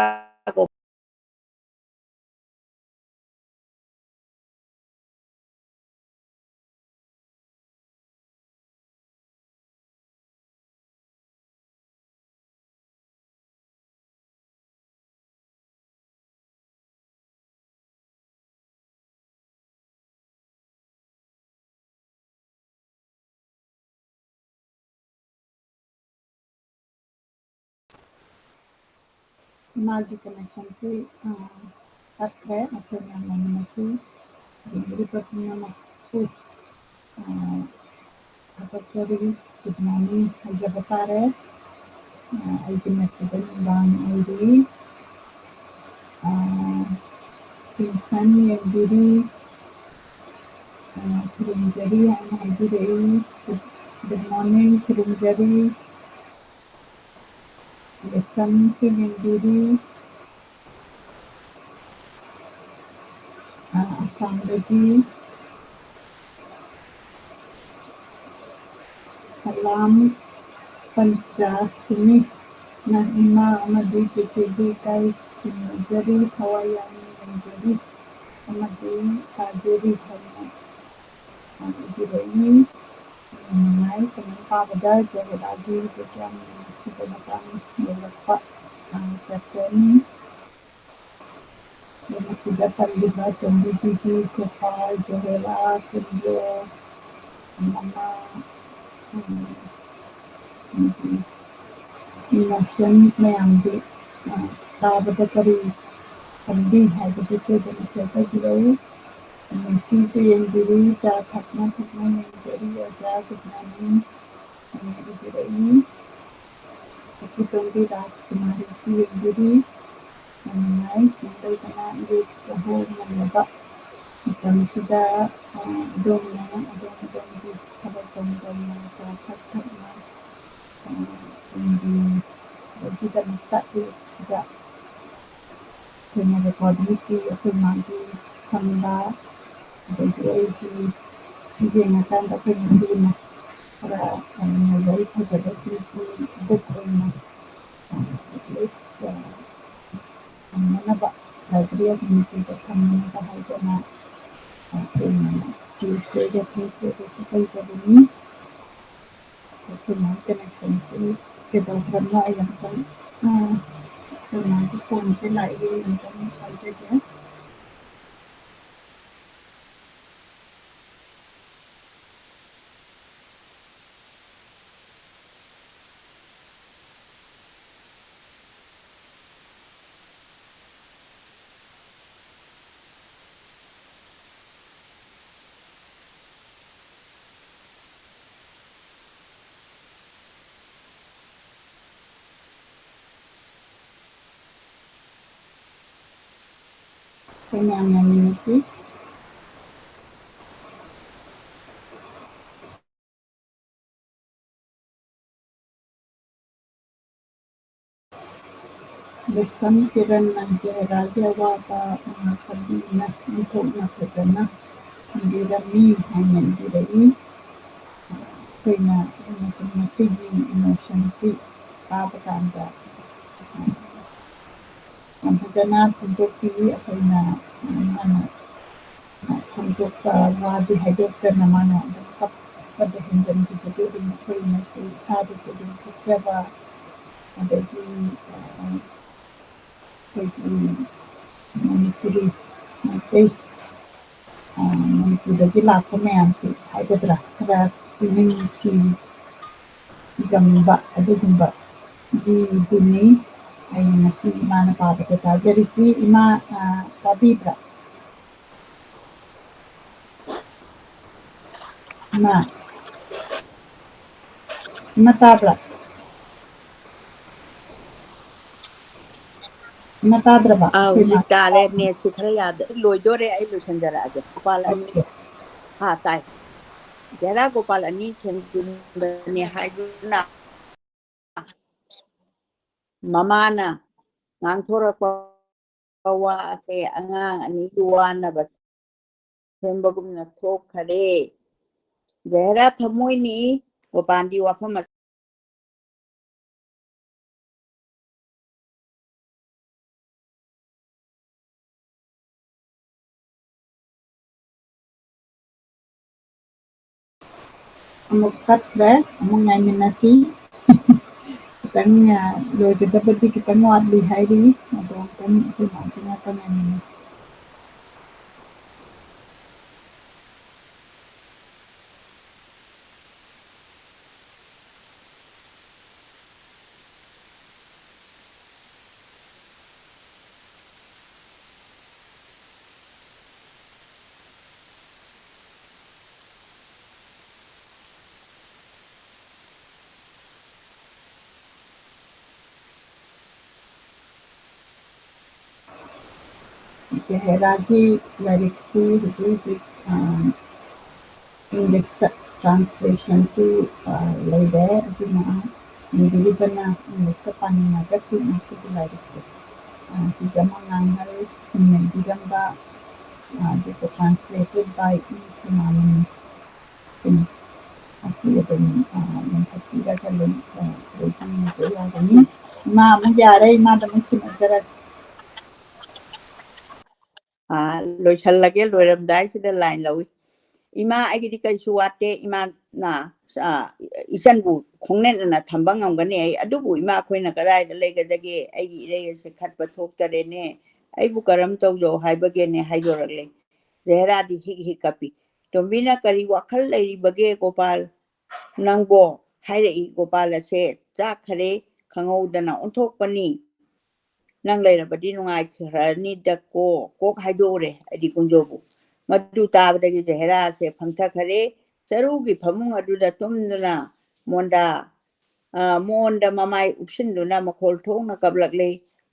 Speaker 1: ꯃꯥꯒꯤ ꯀꯅꯦꯛꯁꯟꯁꯤ ꯇꯠꯈ꯭ꯔꯦ ꯑꯩꯈꯣꯏꯅ ꯉꯝꯃꯁꯤ ꯌꯦꯡꯂꯤꯕ ꯄꯨꯝꯅꯃꯛꯄꯨ ꯊꯥꯒꯠꯆꯔꯤ ꯒꯨꯗ ꯃꯣꯔꯅꯤꯡ ꯍꯥꯏꯖꯕ ꯇꯥꯔꯦ ꯑꯩꯒꯤ ꯉꯁꯤꯗ ꯅꯨꯡꯗꯥꯡ ꯑꯣꯏꯔꯤ ꯇ꯭ꯌꯨꯁꯟ ꯌꯦꯡꯕꯤꯔꯤ ꯈꯨꯔꯨꯝꯖꯔꯤ ꯍꯥꯏꯅ ꯍꯥꯏꯕꯤꯔꯛꯏ ꯒꯨꯗ ꯃꯣꯔꯅꯤꯡ ꯈꯨꯔꯨꯝꯖꯔꯤ ꯂꯦꯁꯟꯁꯨ ꯌꯦꯡꯕꯤꯔꯤ ꯑꯁꯥꯝꯗꯒꯤ ꯁꯂꯥꯝ ꯄꯟꯆꯥꯁꯤꯅꯤ ꯅ ꯏꯃꯥ ꯑꯃꯗꯤ ꯆꯤꯆꯦꯕꯨ ꯏꯀꯥꯏ ꯈꯨꯔꯨꯝꯖꯔꯤ ꯊꯋꯥꯏ ꯌꯥꯎꯅ ꯌꯦꯡꯖꯔꯤ ꯑꯃꯗꯤ ꯇꯥꯖꯔꯤ ꯍꯥꯏꯅ ꯍꯥꯏꯕꯤꯔꯛꯏ ꯅꯨꯡꯉꯥꯏ ꯀꯃꯦꯟ ꯄꯥꯕꯗ ꯖꯍꯦꯔꯥꯒꯤ ꯌꯥꯝꯅ ꯅꯨꯡꯁꯤꯕ ꯃꯇꯥꯡ ꯌꯧꯔꯛꯄ ꯆꯦꯞꯇꯔꯅꯤ ꯃꯁꯤꯗ ꯄꯜꯂꯤꯕ ꯇꯣꯝꯕꯤ ꯕꯤꯕꯤ ꯒꯣꯄꯥꯜ ꯖꯍꯦꯔꯥ ꯀꯨꯟꯖꯣ ꯃꯃꯥ ꯏꯃꯣꯁꯟ ꯃꯌꯥꯝꯗꯤ ꯇꯥꯕꯗ ꯀꯔꯤ ꯈꯟꯕꯤ ꯍꯥꯏꯕꯗꯨ ꯁꯣꯏꯗꯅ ꯁꯦꯌꯔ ꯇꯧꯕꯤꯔꯛꯎ ꯉꯁꯤꯁꯨ ꯌꯦꯡꯕꯤꯔꯤ ꯆꯥ ꯊꯛꯅ ꯌꯦꯡꯖꯔꯤ ꯑꯣꯖꯥ ꯒꯨꯗ ꯃꯣꯔꯅꯤꯡ ꯍꯥꯏꯅ ꯏꯕꯤꯔꯛꯏ ꯇꯣꯝꯕꯤ ꯔꯥꯖꯀꯨꯃꯥꯔꯤꯁꯨ ꯌꯦꯡꯕꯤꯔꯤ ꯅꯨꯡꯉꯥꯏ ꯁꯨꯝ ꯂꯩꯗꯅ ꯌꯥꯍꯧ ꯉꯟꯂꯕ ꯃꯇꯝꯁꯤꯗ ꯑꯗꯣꯝꯒꯤ ꯊꯕꯛ ꯇꯧꯅ ꯆꯥ ꯊꯛꯅ ꯒꯤꯗꯃꯛꯇ ꯁꯤꯗ ꯑꯩꯈꯣꯏꯅ ꯔꯦꯀꯣꯔꯗꯤꯡꯁꯤ ꯑꯩꯈꯣꯏ ꯃꯥꯒꯤ ꯁꯝꯕ ꯑꯗꯒꯤ ꯑꯩꯒꯤ ꯁꯤ ꯌꯦꯡꯉꯀꯥꯟꯗ ꯑꯩꯈꯣꯏꯅ ꯂꯨꯅ ꯈꯔ ꯋꯥꯔꯤ ꯐꯖꯕꯁꯤꯡꯁꯤ ꯕꯨꯛ ꯑꯣꯏꯅ ꯑꯦꯠꯂꯤꯁ ꯊꯝꯅꯅꯕ ꯂꯥꯏꯕ꯭ꯔꯦꯔꯤ ꯑꯃꯗ ꯊꯝꯅꯅꯕ ꯍꯥꯏꯗꯅ ꯑꯩꯈꯣꯏꯅ ꯇ꯭ꯌꯨꯁꯗꯦꯒ ꯊꯔꯁꯗꯦꯒꯁꯤ ꯂꯩꯖꯕꯅꯤ ꯑꯩꯈꯣꯏ ꯃꯥꯒꯤ ꯀꯅꯦꯛꯁꯟꯁꯤ ꯀꯩꯗꯧꯈ꯭ꯔꯕꯅꯣ ꯑꯩ ꯑꯃꯨꯛꯇꯪ ꯑꯩꯈꯣꯏ ꯃꯥꯒꯤ ꯐꯣꯟꯁꯦ ꯂꯥꯛꯏ ꯑꯃꯨꯛꯇꯪ ꯄꯥꯏꯖꯒꯦ ꯑꯩꯈꯣꯏ ꯃꯌꯥꯝ ꯌꯥꯃꯤꯟꯅꯁꯤ ꯂꯤꯁꯝ ꯀꯤꯔꯟꯅ ꯖꯍꯦꯔꯥꯒꯤ ꯑꯋꯥꯕ ꯉꯥꯛꯄꯤꯅ ꯑꯣꯟꯊꯣꯛꯅ ꯐꯖꯅ ꯊꯝꯕꯤꯔꯝꯃꯤ ꯍꯥꯏꯅ ꯏꯕꯤꯔꯛꯏ ꯑꯩꯈꯣꯏꯅ ꯃꯁꯤꯒꯤ ꯏꯃꯣꯁꯟꯁꯤ ꯇꯥꯕ ꯀꯥꯟꯗ ꯌꯥꯝ ꯐꯖꯅ ꯐꯣꯡꯗꯣꯛꯄꯤ ꯑꯩꯈꯣꯏꯅ ꯃꯥꯅ ꯐꯣꯡꯗꯣꯛꯄ ꯋꯥꯗꯤ ꯍꯥꯏꯗꯣꯛꯇꯅ ꯃꯥꯅ ꯑꯗꯨꯝ ꯀꯞꯄꯗ ꯍꯦꯟꯖꯟꯈꯤꯕꯗꯨ ꯑꯗꯨꯝ ꯑꯩꯈꯣꯏꯅꯁꯨ ꯏꯁꯥꯗꯁꯨ ꯑꯗꯨꯝ ꯊꯣꯛꯆꯕ ꯑꯗꯒꯤ ꯑꯩꯈꯣꯏꯒꯤ ꯃꯅꯤꯄꯨꯔꯤ ꯃꯩꯇꯩ ꯃꯅꯤꯄꯨꯔꯗꯒꯤ ꯂꯥꯛꯄ ꯃꯌꯥꯝꯁꯤ ꯍꯥꯏꯒꯗ꯭ꯔꯥ ꯈꯔ ꯄꯨꯛꯅꯤꯡ ꯅꯨꯡꯁꯤꯒꯟꯕ ꯑꯗꯨꯒꯨꯝꯕꯒꯤꯗꯨꯅꯤ ꯑꯩꯅ ꯉꯁꯤ ꯏꯃꯥꯅ ꯄꯥꯕꯗ ꯇꯥꯖꯔꯤꯁꯤ ꯏꯃꯥ ꯇꯥꯕꯤꯕ꯭ꯔꯥꯏꯃꯥ ꯇꯥꯕ꯭ꯔꯥꯏꯃꯥ ꯇꯥꯗ꯭ꯔꯕ ꯑꯩꯈꯣꯏ ꯏꯃꯥ
Speaker 2: ꯍꯧꯖꯤꯛ ꯇꯥꯔꯦ ꯅꯦꯠꯁꯤ ꯈꯔ ꯌꯥꯗ ꯂꯣꯏꯗꯣꯔꯦ ꯑꯩ ꯂꯣꯏꯁꯟꯖꯔꯛꯑꯒꯦ ꯒꯣꯄꯥꯜ ꯑꯅꯤ
Speaker 1: ꯑꯣꯀꯦ
Speaker 2: ꯇꯥꯏ ꯖꯍꯦꯔꯥ ꯒꯣꯄꯥꯜ ꯑꯅꯤ ꯊꯦꯡꯖꯤꯟꯕꯅꯤ ꯍꯥꯏꯗꯨꯅ ꯃꯃꯥꯅ ꯉꯥꯡꯊꯣꯔꯛꯄ ꯋꯥ ꯑꯁꯦ ꯑꯉꯥꯡ ꯑꯅꯤꯒꯤ ꯋꯥꯅꯕ ꯁꯦꯝꯕꯒꯨꯝꯅ ꯊꯣꯛꯈꯔꯦ ꯖꯍꯦꯔꯥ ꯊꯃꯣꯏꯅꯤ ꯒꯣꯄꯥꯜꯗꯤ ꯋꯥꯐꯝ
Speaker 1: ꯑꯃꯨꯛ ꯇꯠꯈ꯭ꯔꯦ ꯑꯃꯨꯛ ꯉꯥꯏꯃꯤꯟꯅꯁꯤ खितंग लोइगदबदि खितंग वाटली हाइरी अदो अमतंग अखोय मानसी ngata ngaiminasi जहरागी लिरिक्सी हुजूरी इंग्लिश ट्रांसलेशन से लेदे अदुना निदिबना इंग्लिश पानिनागसु मसिगी लिरिक्स हिजमंगांगल सिमनदिगंबा translated by E. Sumaman Singh. Asi adum menghapiraga lagi ma yare ma damu sinazara ꯂꯣꯏꯁꯜꯂꯒꯦ ꯂꯣꯏꯔꯝꯗꯥꯏꯁꯤꯗ ꯂꯥꯏꯟ ꯂꯧꯏ ꯏꯃꯥ ꯑꯩꯒꯤꯗꯤ ꯀꯩꯁꯨ ꯋꯥꯠꯇꯦ ꯏꯃꯥꯅ ꯏꯆꯟꯕꯨ ꯈꯣꯡꯅꯦꯠꯅ ꯊꯝꯕ ꯉꯝꯒꯅꯤ ꯑꯩ ꯑꯗꯨꯕꯨ ꯏꯃꯥ ꯑꯩꯈꯣꯏꯅ ꯀꯗꯥꯏꯗ ꯂꯩꯒꯗꯒꯦ ꯑꯩꯒꯤ ꯏꯔꯩ ꯑꯁꯦ ꯈꯠꯄ ꯊꯣꯛꯇꯔꯦꯅꯦ ꯑꯩꯕꯨ ꯀꯔꯝ ꯇꯧꯖꯧ ꯍꯥꯏꯕꯒꯦꯅꯦ ꯍꯥꯏꯗꯣꯔꯛꯂꯦ ꯖꯍꯦꯔꯥꯗꯤ ꯍꯤꯛ ꯍꯤꯛ ꯀꯞꯄꯤ ꯇꯣꯝꯕꯤꯅ ꯀꯔꯤ ꯋꯥꯈꯜ ꯂꯩꯔꯤꯕꯒꯦ ꯒꯣꯄꯥꯜ ꯅꯪꯕꯣ ꯍꯥꯏꯔꯛꯏ ꯒꯣꯄꯥꯜ ꯑꯁꯦ ꯆꯥꯛꯈꯔꯦ ꯈꯪꯍꯧꯗꯅ ꯑꯣꯟꯊꯣꯛꯄꯅꯤ ꯅꯪ ꯂꯩꯔꯕꯗꯤ ꯅꯨꯡꯉꯥꯏꯈ꯭ꯔꯅꯤꯗꯀꯣ ꯀꯣꯛ ꯍꯥꯏꯗꯣꯛꯎꯔꯦ ꯑꯩꯗꯤ ꯀꯨꯡꯖꯣꯕꯨ ꯃꯗꯨ ꯇꯥꯕꯗꯒꯤ ꯖꯍꯦꯔꯥꯁꯦ ꯐꯝꯊꯈꯔꯦ ꯆꯔꯨꯒꯤ ꯐꯃꯨꯡ ꯑꯗꯨꯗ ꯇꯨꯝꯗꯨꯅ ꯃꯣꯟꯗ ꯃꯃꯥꯏ ꯎꯞꯁꯤꯟꯗꯨꯅ ꯃꯈꯣꯜ ꯊꯣꯛꯅ ꯀꯞꯂꯛꯂꯦ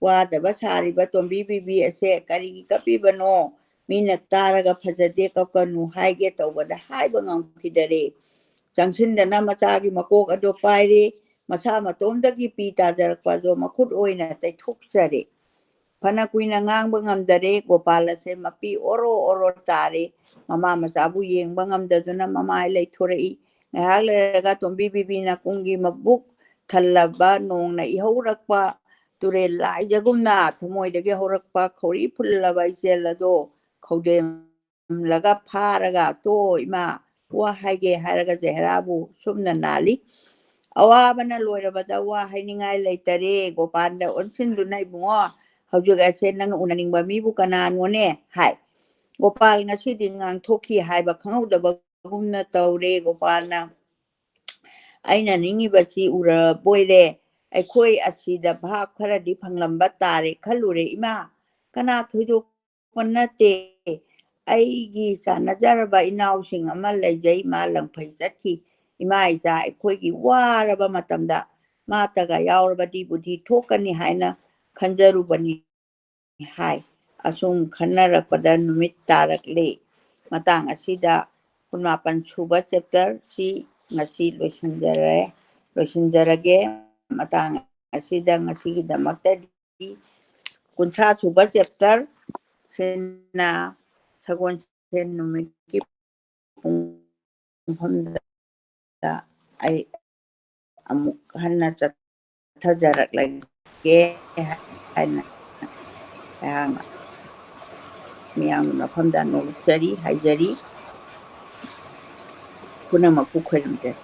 Speaker 1: ꯋꯥꯗꯕ ꯁꯥꯔꯤꯕ ꯇꯣꯝꯕꯤ ꯕꯤꯕꯤ ꯑꯁꯦ ꯀꯔꯤꯒꯤ ꯀꯞꯄꯤꯕꯅꯣ ꯃꯤꯅ ꯇꯥꯔꯒ ꯐꯖꯗꯦ ꯀꯞꯀꯅꯨ ꯍꯥꯏꯒꯦ ꯇꯧꯕꯗ ꯍꯥꯏꯕ ꯉꯝꯈꯤꯗꯔꯦ ꯆꯪꯁꯤꯟꯗꯅ ꯃꯆꯥꯒꯤ ꯃꯀꯣꯛ ꯑꯗꯨ ꯄꯥꯏꯔꯦ ꯃꯁꯥ ꯃꯇꯣꯝꯗꯒꯤ ꯄꯤ ꯇꯥꯖꯔꯛꯄ ꯑꯗꯨ ꯃꯈꯨꯠ ꯑꯣꯏꯅ ꯇꯩꯊꯣꯛꯆꯔꯦ ꯐꯅ ꯀꯨꯏꯅ ꯉꯥꯡꯕ ꯉꯝꯗꯔꯦ ꯒꯣꯄꯥꯜ ꯑꯁꯦ ꯃꯄꯤ ꯑꯣꯔꯣ ꯑꯣꯔꯣ ꯇꯥꯔꯦ ꯃꯃꯥ ꯃꯆꯥꯕꯨ ꯌꯦꯡꯕ ꯉꯝꯗꯗꯨꯅ ꯃꯃꯥꯏ ꯂꯩꯊꯣꯔꯛꯏ ꯉꯥꯏꯍꯥꯛ ꯂꯩꯔꯒ ꯇꯣꯝꯕꯤ ꯕꯤꯕꯤꯅ ꯀꯨꯝꯒꯤ ꯃꯕꯨꯛ ꯊꯜꯂꯕ ꯅꯣꯡꯅ ꯏꯍꯧꯔꯛꯄ ꯇꯨꯔꯦꯜ ꯂꯥꯏꯖꯒꯨꯝꯅ ꯊꯃꯣꯏꯗꯒꯤ ꯍꯧꯔꯛꯄ ꯈꯧꯔꯤ ꯐꯨꯜꯂꯕ ꯏꯆꯦꯜ ꯑꯗꯣ ꯈꯧꯗꯦꯝꯂꯒ ꯐꯥꯔꯒ ꯇꯣ ꯏꯃꯥ ꯋꯥ ꯍꯥꯏꯒꯦ ꯍꯥꯏꯔꯒ ꯖꯍꯦꯔꯥꯕꯨ ꯁꯨꯝꯅ ꯅꯥꯜꯂꯤ ꯑꯋꯥꯕꯅ ꯂꯣꯏꯔꯕꯗ ꯋꯥ ꯍꯥꯏꯅꯤꯡꯉꯥꯏ ꯂꯩꯇꯔꯦ ꯒꯣꯄꯥꯜꯗ ꯑꯣꯟꯁꯤꯟꯗꯨꯅ ꯏꯕꯨꯡꯉꯣ ꯍꯧꯖꯤꯛ ꯑꯁꯦ ꯅꯪꯅ ꯎꯅꯅꯤꯡꯕ ꯃꯤꯕꯨ ꯀꯅꯥꯅꯣꯅꯦ ꯍꯥꯏ ꯒꯣꯄꯥꯜ ꯉꯁꯤꯗꯤ ꯉꯥꯡꯊꯣꯛꯈꯤ ꯍꯥꯏꯕ ꯈꯪꯍꯧꯗꯕꯒꯨꯝꯅ ꯇꯧꯔꯦ ꯒꯣꯄꯥꯜꯅ ꯑꯩꯅ ꯅꯤꯡꯉꯤꯕꯁꯤ ꯎꯔꯕꯣꯏꯔꯦ ꯑꯩꯈꯣꯏ ꯑꯁꯤꯗ ꯚꯥꯞ ꯈꯔꯗꯤ ꯐꯪꯂꯝꯕ ꯇꯥꯔꯦ ꯈꯜꯂꯨꯔꯦ ꯏꯃꯥ ꯀꯅꯥ ꯊꯣꯏꯗꯣꯛꯄ ꯅꯠꯇꯦ ꯑꯩꯒꯤ ꯆꯥꯟꯅꯖꯔꯕ ꯏꯅꯥꯎꯁꯤꯡ ꯑꯃ ꯂꯩꯖꯩ ꯃꯥ ꯂꯪꯐꯩ ꯆꯠꯈꯤ ꯏꯃꯥ ꯏꯆꯥ ꯑꯩꯈꯣꯏꯒꯤ ꯋꯥꯔꯕ ꯃꯇꯝꯗ ꯃꯥꯇꯒ ꯌꯥꯎꯔꯕꯗꯤ ꯕꯨꯙꯤ ꯊꯣꯛꯀꯅꯤ ꯍꯥꯏꯅ ꯈꯟꯖꯔꯨꯕꯅꯤ ꯍꯥꯏ ꯑꯁꯨꯝ ꯈꯟꯅꯔꯛꯄꯗ ꯅꯨꯃꯤꯠ ꯇꯥꯔꯛꯂꯦ꯫ ꯃꯇꯥꯡ ꯑꯁꯤꯗ 18 ꯁꯨꯕ ꯆꯦꯞꯇꯔꯁꯤ ꯉꯁꯤ ꯂꯣꯏꯁꯤꯟꯖꯔꯒꯦ꯫ ꯃꯇꯥꯡ ꯑꯁꯤꯗ ꯉꯁꯤꯒꯤꯗꯃꯛꯇꯗꯤ 30 ꯁꯨꯕ ꯆꯦꯞꯇꯔ ꯁꯤꯅ ꯁꯒꯣꯜꯁꯦꯟ ꯅꯨꯃꯤꯠꯀꯤ ꯄꯨꯡꯐꯝꯗ ꯑꯩ ꯑꯃꯨꯛ ꯍꯟꯅ ꯆꯠꯊꯖꯔꯛꯂꯒꯦ ꯍꯥꯏꯅ ꯑꯩꯍꯥꯛꯅ ꯃꯤꯌꯥꯝꯒꯤ ꯃꯐꯝꯗ ꯅꯣꯛꯆꯔꯤ ꯍꯥꯏꯖꯔꯤ꯫ ꯄꯨꯝꯅꯃꯛꯄꯨ ꯈꯣꯏꯔꯝꯖꯔꯤ꯫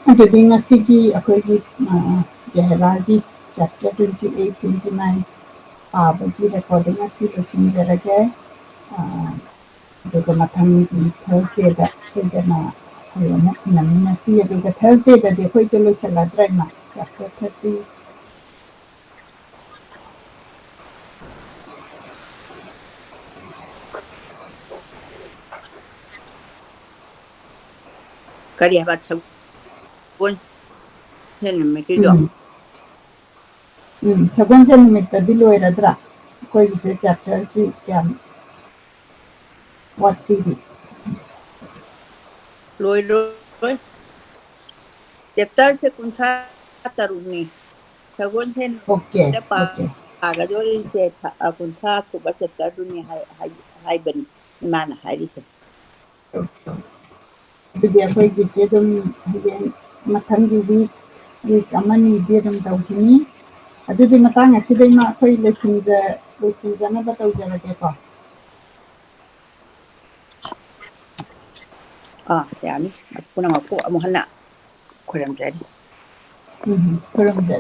Speaker 3: ꯑꯗꯨꯗꯤ ꯉꯁꯤꯒꯤ ꯑꯩꯈꯣꯏꯒꯤ ꯖꯍꯦꯔꯥꯒꯤ ꯆꯦꯞꯇꯔ 28, 29 ꯄꯥꯕꯒꯤ ꯔꯦꯀꯣꯔꯗꯤꯡ ꯑꯁꯤ ꯂꯣꯏꯁꯤꯟꯖꯔꯒꯦ꯫ ꯑꯗꯨꯒ ꯃꯊꯪꯒꯤ ꯊꯔꯁꯗꯦꯗ ꯁꯣꯏꯗꯅ ꯑꯩꯈꯣꯏ ꯑꯃꯨꯛ ꯎꯅꯃꯤꯟꯅꯁꯤ꯫ ꯑꯗꯨꯒ ꯊꯔꯁꯗꯦꯗꯗꯤ ꯑꯩꯈꯣꯏꯁꯦ ꯂꯣꯏꯁꯤꯜꯂꯗ꯭ꯔꯦꯅ ꯆꯦꯞꯇꯔ 30
Speaker 1: ꯀꯔꯤ ꯍꯥꯏꯕ ꯁꯒꯣꯜꯁꯦꯟ ꯅꯨꯃꯤꯠꯀꯤꯗꯣ?
Speaker 3: ꯁꯒꯣꯜꯁꯦꯟ ꯅꯨꯃꯤꯠꯇꯗꯤ ꯂꯣꯏꯔꯗ꯭ꯔꯥ ꯑꯩꯈꯣꯏꯒꯤꯁꯦ ꯆꯦꯞꯇꯔꯁꯤ ꯀꯌꯥꯝ ꯋꯥꯠꯄꯤꯔꯤ?
Speaker 1: ꯂꯣꯏꯔꯣꯏ꯫ ꯆꯦꯞꯇꯔꯁꯦ 33ꯅꯤ꯫ ꯁꯒꯣꯜꯁꯦꯟ
Speaker 3: ꯑꯣꯀꯦ
Speaker 1: ꯅꯨꯃꯤꯠꯇ
Speaker 3: ꯑꯣꯀꯦ
Speaker 1: ꯄꯥꯒꯗꯧꯔꯤꯁꯦ 30 ꯁꯨꯕ ꯆꯦꯞꯇꯔꯗꯨꯅꯤ ꯍꯥꯏꯕꯅꯤ ꯏꯃꯥꯅ ꯍꯥꯏꯔꯤꯁꯦ꯫
Speaker 3: ꯑꯗꯨꯗꯤ ꯑꯩꯈꯣꯏꯒꯤꯁꯦ ꯑꯗꯨꯝ ꯍꯌꯦꯡ ꯃꯊꯪꯒꯤ ꯋꯤꯛ ꯑꯃꯅꯤꯗꯤ ꯑꯗꯨꯝ ꯇꯧꯈꯤꯅꯤ꯫ ꯑꯗꯨꯗꯤ ꯃꯇꯥꯡ ꯑꯁꯤꯗꯩꯃ ꯑꯩꯈꯣꯏ ꯂꯣꯏꯁꯤꯟꯖꯅꯕ ꯇꯧꯖꯔꯒꯦꯀꯣ꯫
Speaker 1: ꯌꯥꯅꯤ꯫ ꯄꯨꯝꯅꯃꯛꯄꯨ ꯑꯃꯨꯛ ꯍꯟꯅ ꯈꯣꯏꯔꯝꯖꯔꯤ꯫
Speaker 3: ꯈꯨꯔꯨꯝꯖꯔꯤ꯫